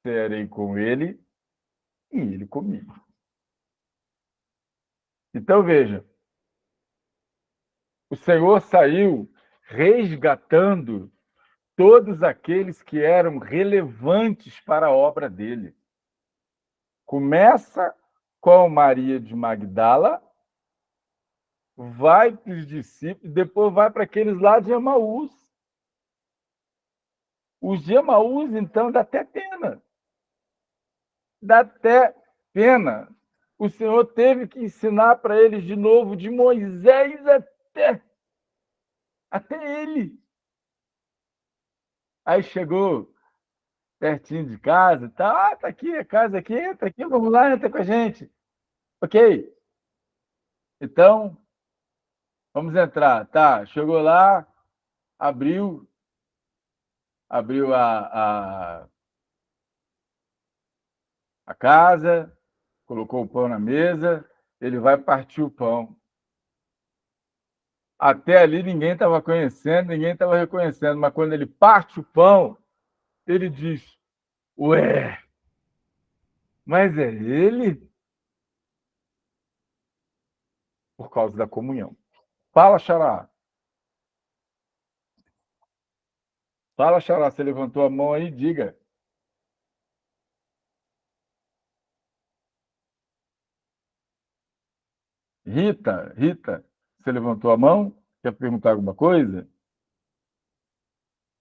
cearei com ele e ele comigo. Então, veja, o Senhor saiu resgatando todos aqueles que eram relevantes para a obra dele. Começa com Maria de Magdala, vai para os discípulos, depois vai para aqueles lá de Emaús. Os de Emaús, então, dá até pena. Dá até pena. O Senhor teve que ensinar para eles de novo, de Moisés até ele. Aí chegou pertinho de casa, tá, tá aqui a casa aqui, entra aqui, vamos lá, entra com a gente. Ok. Então, vamos entrar. Tá, chegou lá, abriu a casa, colocou o pão na mesa, ele vai partir o pão. Até ali ninguém estava conhecendo, ninguém estava reconhecendo, mas quando ele parte o pão, ele diz: ué, mas é ele? Por causa da comunhão. Fala, Xará. Fala, Xará. Você levantou a mão aí, diga. Rita, você levantou a mão? Quer perguntar alguma coisa?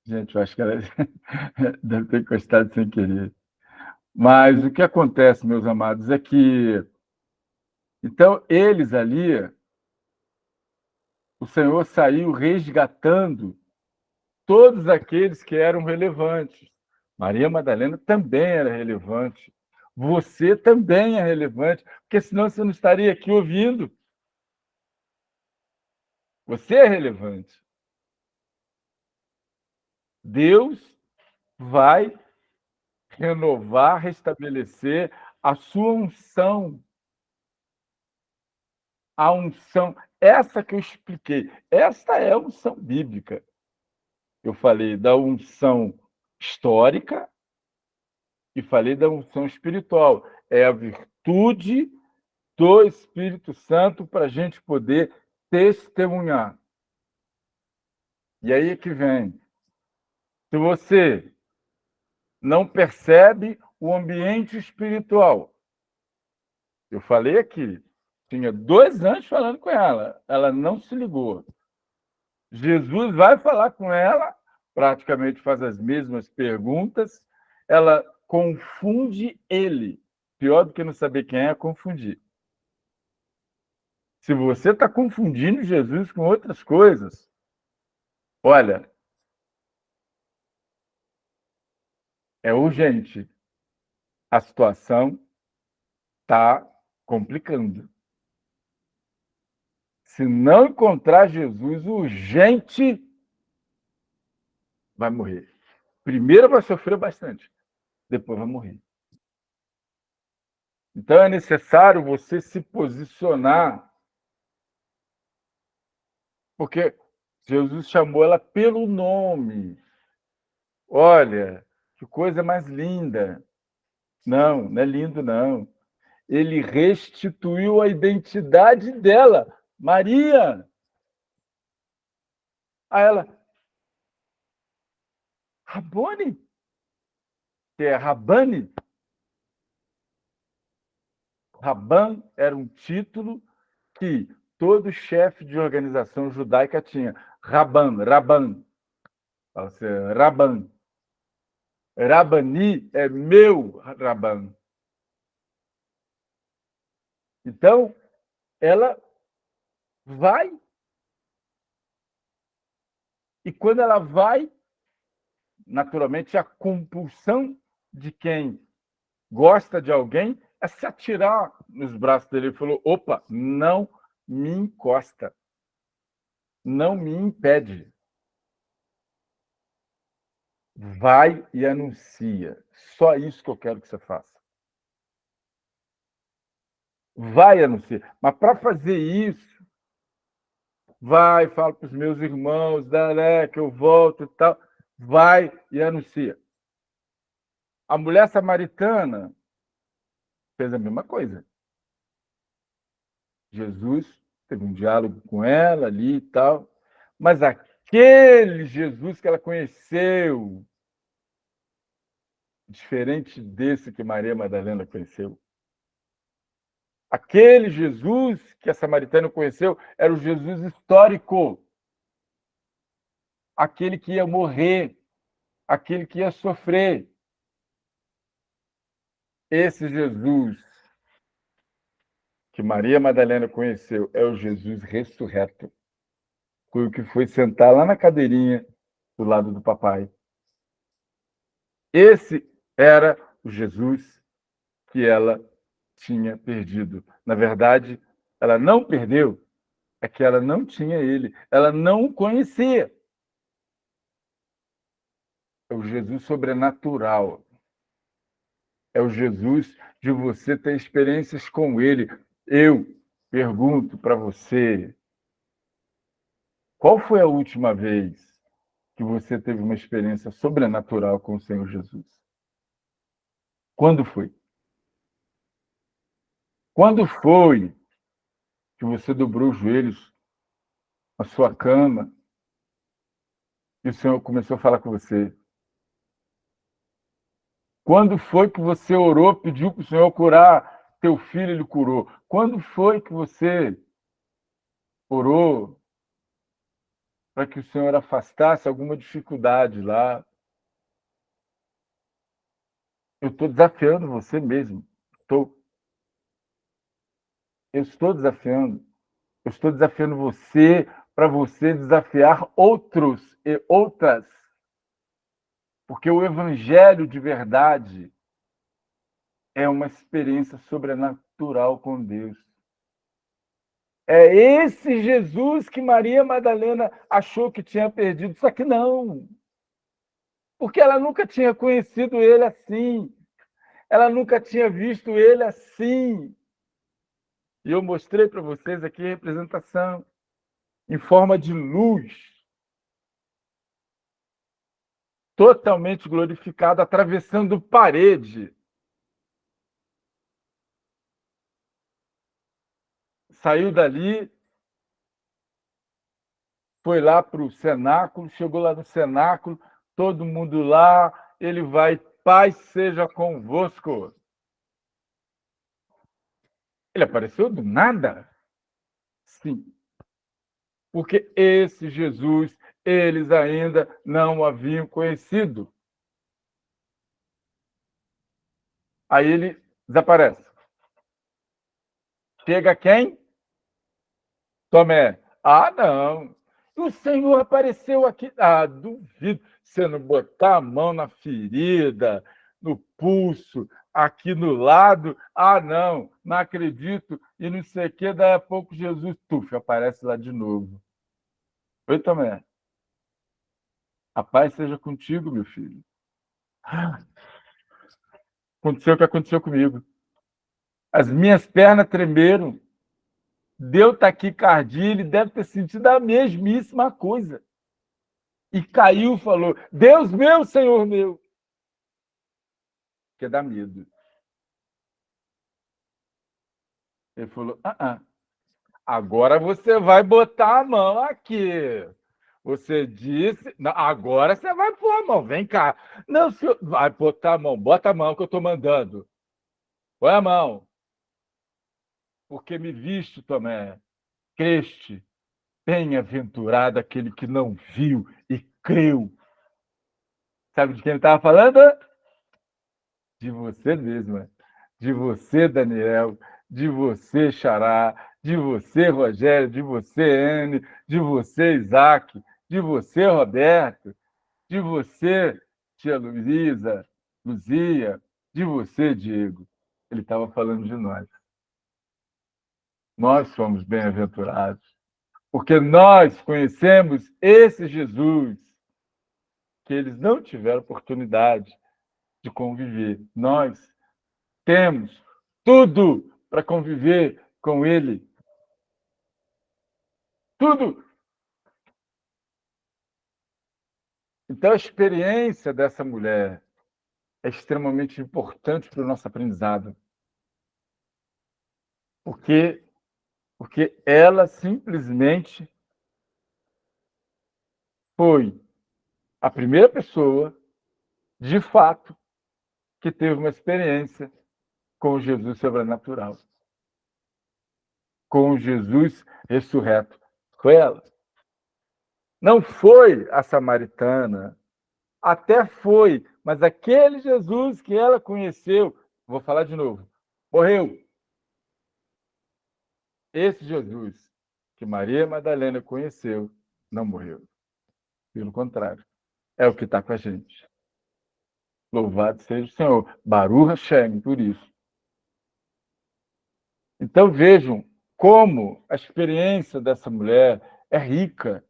Gente, eu acho que ela deve ter encostado sem querer. Mas o que acontece, meus amados, é que, então, eles ali, o Senhor saiu resgatando todos aqueles que eram relevantes. Maria Madalena também era relevante. Você também é relevante, porque senão você não estaria aqui ouvindo. Você é relevante. Deus vai renovar, restabelecer a sua unção. A unção, essa que eu expliquei, essa é a unção bíblica. Eu falei da unção histórica e falei da unção espiritual. É a virtude do Espírito Santo para a gente poder testemunhar. E aí é que vem. Se você não percebe o ambiente espiritual, eu falei aqui, tinha 2 anos falando com ela não se ligou. Jesus vai falar com ela, praticamente faz as mesmas perguntas, ela confunde ele. Pior do que não saber quem é confundir. Se você está confundindo Jesus com outras coisas, olha, é urgente. A situação está complicando. Se não encontrar Jesus urgente, vai morrer. Primeiro vai sofrer bastante, depois vai morrer. Então é necessário você se posicionar, porque Jesus chamou ela pelo nome. Olha, que coisa mais linda. Não, não é lindo, não. Ele restituiu a identidade dela. Maria! Aí ela, Rabone, que é Rabane. Raban era um título que todo chefe de organização judaica tinha. Raban. Fala assim, Raban. Rabani é meu Raban. Então, ela vai, e quando ela vai, naturalmente, a compulsão de quem gosta de alguém é se atirar nos braços dele. Ele falou: opa, não me encosta, não me impede. Vai e anuncia. Só isso que eu quero que você faça. Vai e anuncia. Mas para fazer isso, vai, fala para os meus irmãos, que eu volto e tal. Vai e anuncia. A mulher samaritana fez a mesma coisa. Jesus teve um diálogo com ela ali e tal, mas aquele Jesus que ela conheceu, diferente desse que Maria Madalena conheceu. Aquele Jesus que a samaritana conheceu era o Jesus histórico, aquele que ia morrer, aquele que ia sofrer. Esse Jesus que Maria Madalena conheceu é o Jesus ressurreto. Foi o que foi sentar lá na cadeirinha do lado do papai. Esse era o Jesus que ela tinha perdido. Na verdade, ela não perdeu, é que ela não tinha ele, ela não o conhecia. É o Jesus sobrenatural. É o Jesus de você ter experiências com ele. Eu pergunto para você, qual foi a última vez que você teve uma experiência sobrenatural com o Senhor Jesus? Quando foi? Quando foi que você dobrou os joelhos na sua cama e o Senhor começou a falar com você? Quando foi que você orou, pediu para o Senhor curar teu filho, ele curou? Quando foi que você orou para que o Senhor afastasse alguma dificuldade lá. Eu estou desafiando você mesmo. Eu estou desafiando. Eu estou desafiando você para você desafiar outros e outras. Porque o evangelho de verdade é uma experiência sobrenatural com Deus. É esse Jesus que Maria Madalena achou que tinha perdido, só que não. Porque ela nunca tinha conhecido ele assim. Ela nunca tinha visto ele assim. E eu mostrei para vocês aqui a representação em forma de luz, totalmente glorificado, atravessando parede. Saiu dali, foi lá para o cenáculo, chegou lá no cenáculo, todo mundo lá, ele vai, paz seja convosco. Ele apareceu do nada? Sim. Porque esse Jesus, eles ainda não o haviam conhecido. Aí ele desaparece. Chega quem? Tomé. Ah, não. O Senhor apareceu aqui. Ah, duvido. Você não botar a mão na ferida, no pulso, aqui no lado. Ah, não. Não acredito. E não sei o quê. Daí a pouco Jesus, tuf, aparece lá de novo. Oi, Tomé. A paz seja contigo, meu filho. Aconteceu o que aconteceu comigo. As minhas pernas tremeram. Deu taquicardia, ele deve ter sentido a mesmíssima coisa. E caiu e falou: Deus meu, Senhor meu. Que dá medo. Ele falou: agora você vai botar a mão aqui. Você disse, não, agora você vai pôr a mão, vem cá. Não, senhor, vai botar a mão, bota a mão que eu estou mandando. Põe a mão, porque me viste, Tomé, creste, bem-aventurado aquele que não viu e creu. Sabe de quem ele estava falando? De você mesmo, de você, Daniel, de você, Xará, de você, Rogério, de você, Anne, de você, Isaac, de você, Roberto, de você, tia Luísa, Luzia, de você, Diego. Ele estava falando de nós. Nós somos bem-aventurados, porque nós conhecemos esse Jesus que eles não tiveram oportunidade de conviver. Nós temos tudo para conviver com ele. Tudo. Então, a experiência dessa mulher é extremamente importante para o nosso aprendizado. Porque ela simplesmente foi a primeira pessoa, de fato, que teve uma experiência com o Jesus sobrenatural, com o Jesus ressurreto. Foi ela. Não foi a samaritana, até foi, mas aquele Jesus que ela conheceu, vou falar de novo, morreu. Esse Jesus que Maria Madalena conheceu, não morreu. Pelo contrário, é o que está com a gente. Louvado seja o Senhor. Baruch Hashem, por isso. Então vejam como a experiência dessa mulher é rica.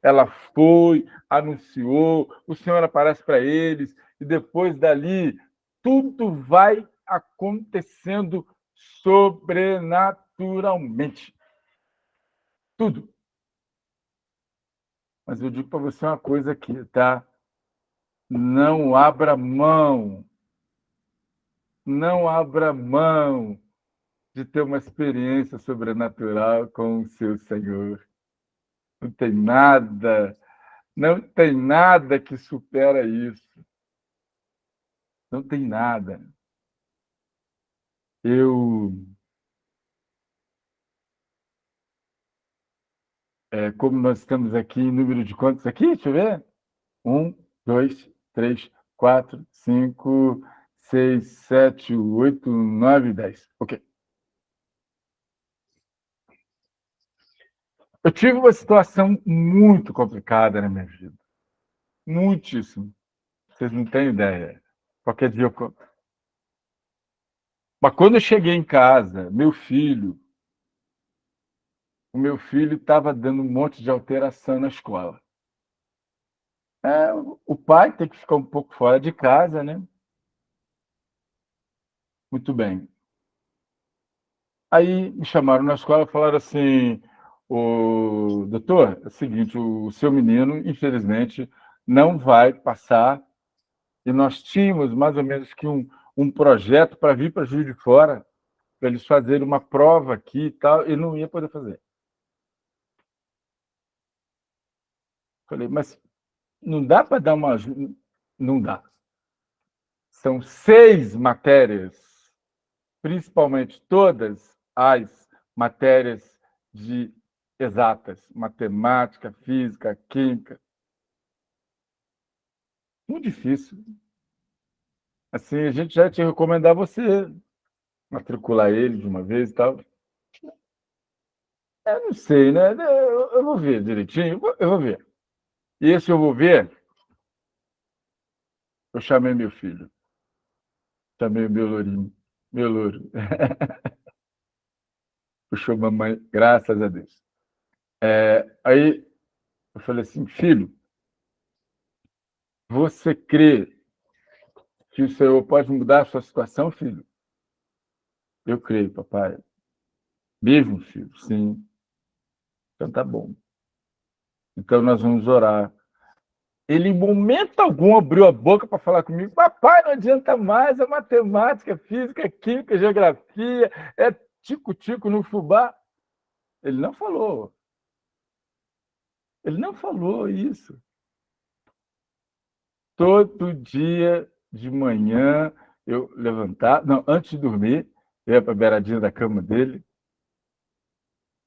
Ela foi, anunciou, o Senhor aparece para eles, e depois dali tudo vai acontecendo sobrenaturalmente. Tudo. Mas eu digo para você uma coisa aqui, tá? Não abra mão, não abra mão de ter uma experiência sobrenatural com o seu Senhor. Não tem nada, não tem nada que supera isso. Não tem nada. Eu como nós estamos aqui em número de quantos aqui? Deixa eu ver. 1, 2, 3, 4, 5, 6, 7, 8, 9, 10. Ok. Eu tive uma situação muito complicada na minha vida. Muitíssimo. Vocês não têm ideia. Qualquer dia eu conto. Mas quando eu cheguei em casa, o meu filho estava dando um monte de alteração na escola. O pai tem que ficar um pouco fora de casa, né? Muito bem. Aí me chamaram na escola e falaram assim: o doutor, é o seguinte, o seu menino, infelizmente, não vai passar. E nós tínhamos mais ou menos que um projeto para vir para Juiz de Fora, para eles fazerem uma prova aqui e tal, e não ia poder fazer. Falei, mas não dá para dar uma ajuda? Não dá. São 6 matérias, principalmente todas as matérias de exatas, matemática, física, química. Muito difícil. Assim, a gente já te recomendar você matricular ele de uma vez e tal. Eu não sei, né? Eu vou ver direitinho, eu vou ver. E esse eu vou ver, eu chamei meu filho. Chamei o meu lourinho, meu louro. Puxou mamãe, graças a Deus. Aí eu falei assim, filho, você crê que o Senhor pode mudar a sua situação, filho? Eu creio, papai. Mesmo, filho? Sim. Então tá bom. Então nós vamos orar. Ele, em momento algum, abriu a boca para falar comigo. Papai, não adianta mais, é matemática, física, química, geografia, é tico-tico no fubá. Ele não falou. Ele não falou isso. Todo dia de manhã eu levantava, não, antes de dormir, eu ia para a beiradinha da cama dele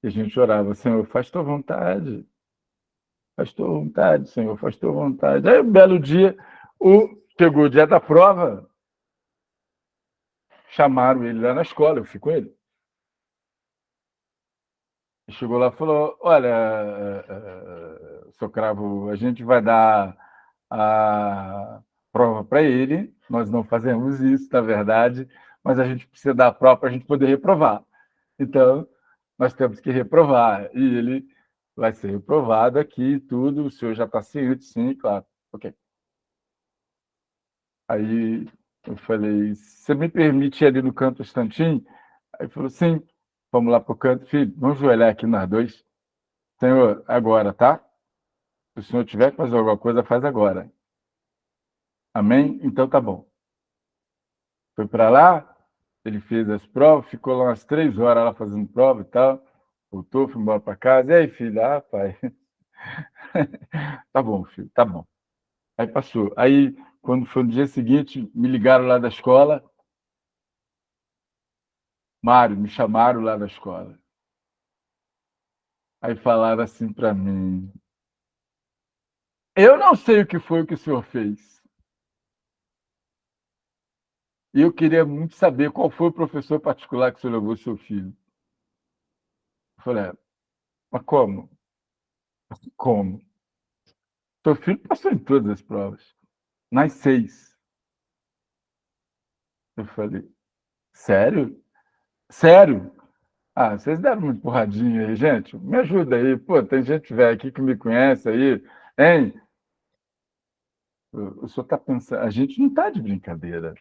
e a gente orava, Senhor, faz tua vontade, faz tua vontade, Senhor, faz tua vontade. Aí, um belo dia, chegou o dia da prova, chamaram ele lá na escola, eu fui com ele. Chegou lá e falou: Olha, seu Cravo, a gente vai dar a prova para ele. Nós não fazemos isso, na verdade, mas a gente precisa dar a prova para a gente poder reprovar. Então, nós temos que reprovar. E ele vai ser reprovado aqui, tudo. O senhor já está ciente, sim, claro. Ok. Aí eu falei: Você me permite ir ali no canto um instantinho? Aí ele falou: Sim, vamos lá para o canto, filho, vamos joelhar aqui nós dois. Senhor, agora, tá? Se o senhor tiver que fazer alguma coisa, faz agora. Amém? Então tá bom. Foi para lá, ele fez as provas, ficou lá umas 3 horas lá fazendo prova e tal. Voltou, foi embora para casa. E aí, filho? Ah, pai. Tá bom, filho, tá bom. Aí passou. Aí, quando foi no dia seguinte, me ligaram lá da escola. Mário, me chamaram lá da escola. Aí falaram assim para mim: Eu não sei o que foi que o senhor fez. E eu queria muito saber qual foi o professor particular que o senhor levou seu filho. Eu falei: Mas como? Como? Seu filho passou em todas as provas. Nas 6. Eu falei: Sério? Sério? Ah, vocês deram uma empurradinha aí, gente. Me ajuda aí. Pô, tem gente velha aqui que me conhece aí. Hein? O senhor está pensando. A gente não está de brincadeira.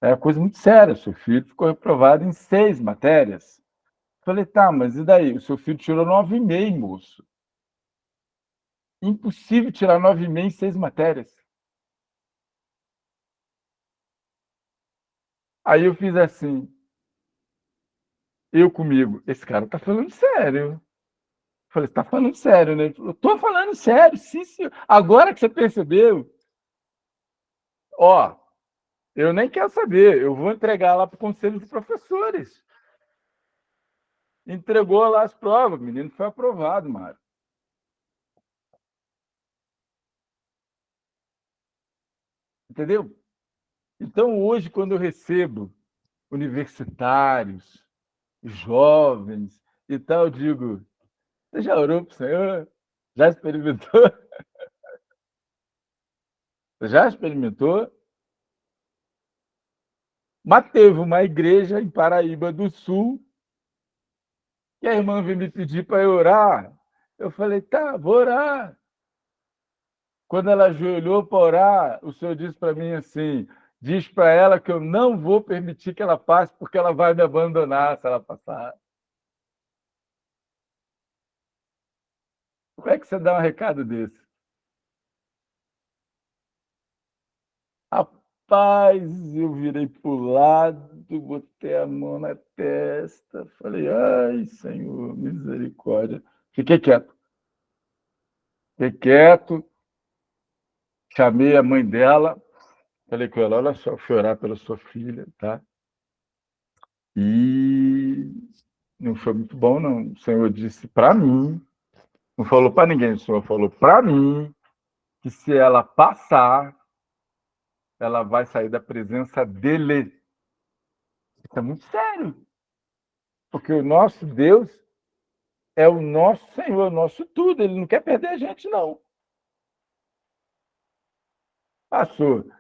É uma coisa muito séria. Seu filho ficou reprovado em 6 matérias. Eu falei: Tá, mas e daí? O seu filho tirou 9,5, moço. Impossível tirar 9,5 em 6 matérias. Aí eu fiz assim, eu comigo, esse cara tá falando sério. Eu falei: Você tá falando sério, né? Ele falou: Tô falando sério, sim, senhor. Agora que você percebeu, ó, eu nem quero saber, eu vou entregar lá para o conselho de professores. Entregou lá as provas, o menino foi aprovado, Mário. Entendeu? Então, hoje, quando eu recebo universitários, jovens e tal, eu digo, você já orou para o Senhor? Já experimentou? Já experimentou? Mas teve uma igreja em Paraíba do Sul que a irmã veio me pedir para eu orar. Eu falei, tá, vou orar. Quando ela ajoelhou para orar, o Senhor disse para mim assim, diz para ela que eu não vou permitir que ela passe, porque ela vai me abandonar se ela passar. Como é que você dá um recado desse? Rapaz, eu virei para o lado, botei a mão na testa, falei, ai, Senhor, misericórdia. Fiquei quieto. Fiquei quieto, chamei a mãe dela, falei com ela, olha só, fui orar pela sua filha, tá? E não foi muito bom, não. O Senhor disse para mim, não falou para ninguém, o Senhor falou para mim que se ela passar, ela vai sair da presença dele. Isso é muito sério, porque o nosso Deus é o nosso Senhor, o nosso tudo, ele não quer perder a gente, não. Passou.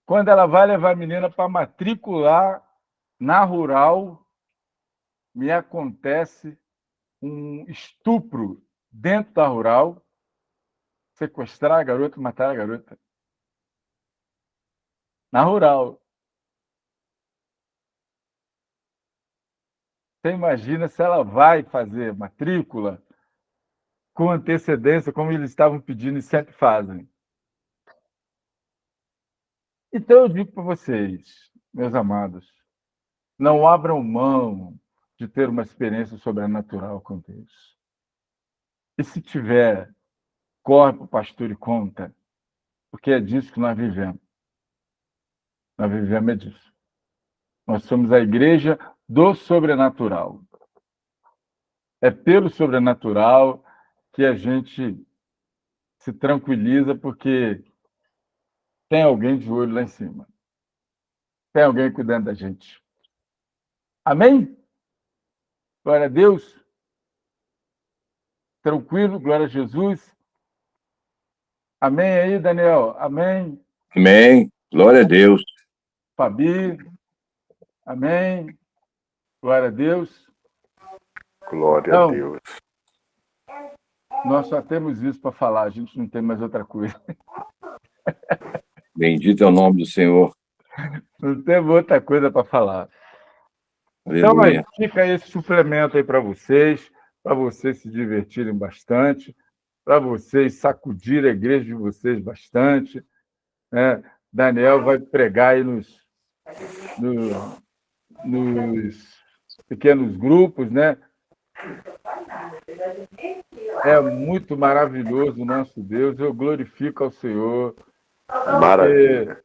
Quando ela vai levar a menina para matricular na rural, me acontece um estupro dentro da rural, sequestrar a garota, matar a garota. Na rural. Você imagina se ela vai fazer matrícula com antecedência, como eles estavam pedindo e sempre fazem. Então eu digo para vocês, meus amados, não abram mão de ter uma experiência sobrenatural com Deus. E se tiver, corre para o pastor e conta, porque é disso que nós vivemos. Nós vivemos é disso. Nós somos a igreja do sobrenatural. É pelo sobrenatural que a gente se tranquiliza, porque tem alguém de olho lá em cima. Tem alguém cuidando da gente. Amém? Glória a Deus. Tranquilo, glória a Jesus. Amém aí, Daniel? Amém? Amém. Glória a Deus. Fabi? Amém? Glória a Deus. Glória a Deus. Nós só temos isso para falar, a gente não tem mais outra coisa. Bendito é o nome do Senhor. Não temos outra coisa para falar. Então, aí, Aleluia. fica esse suplemento aí para vocês se divertirem bastante, para vocês sacudirem a igreja de vocês bastante. Né? Daniel vai pregar aí nos pequenos grupos, né? É muito maravilhoso o nosso Deus, eu glorifico ao Senhor. Maravilha.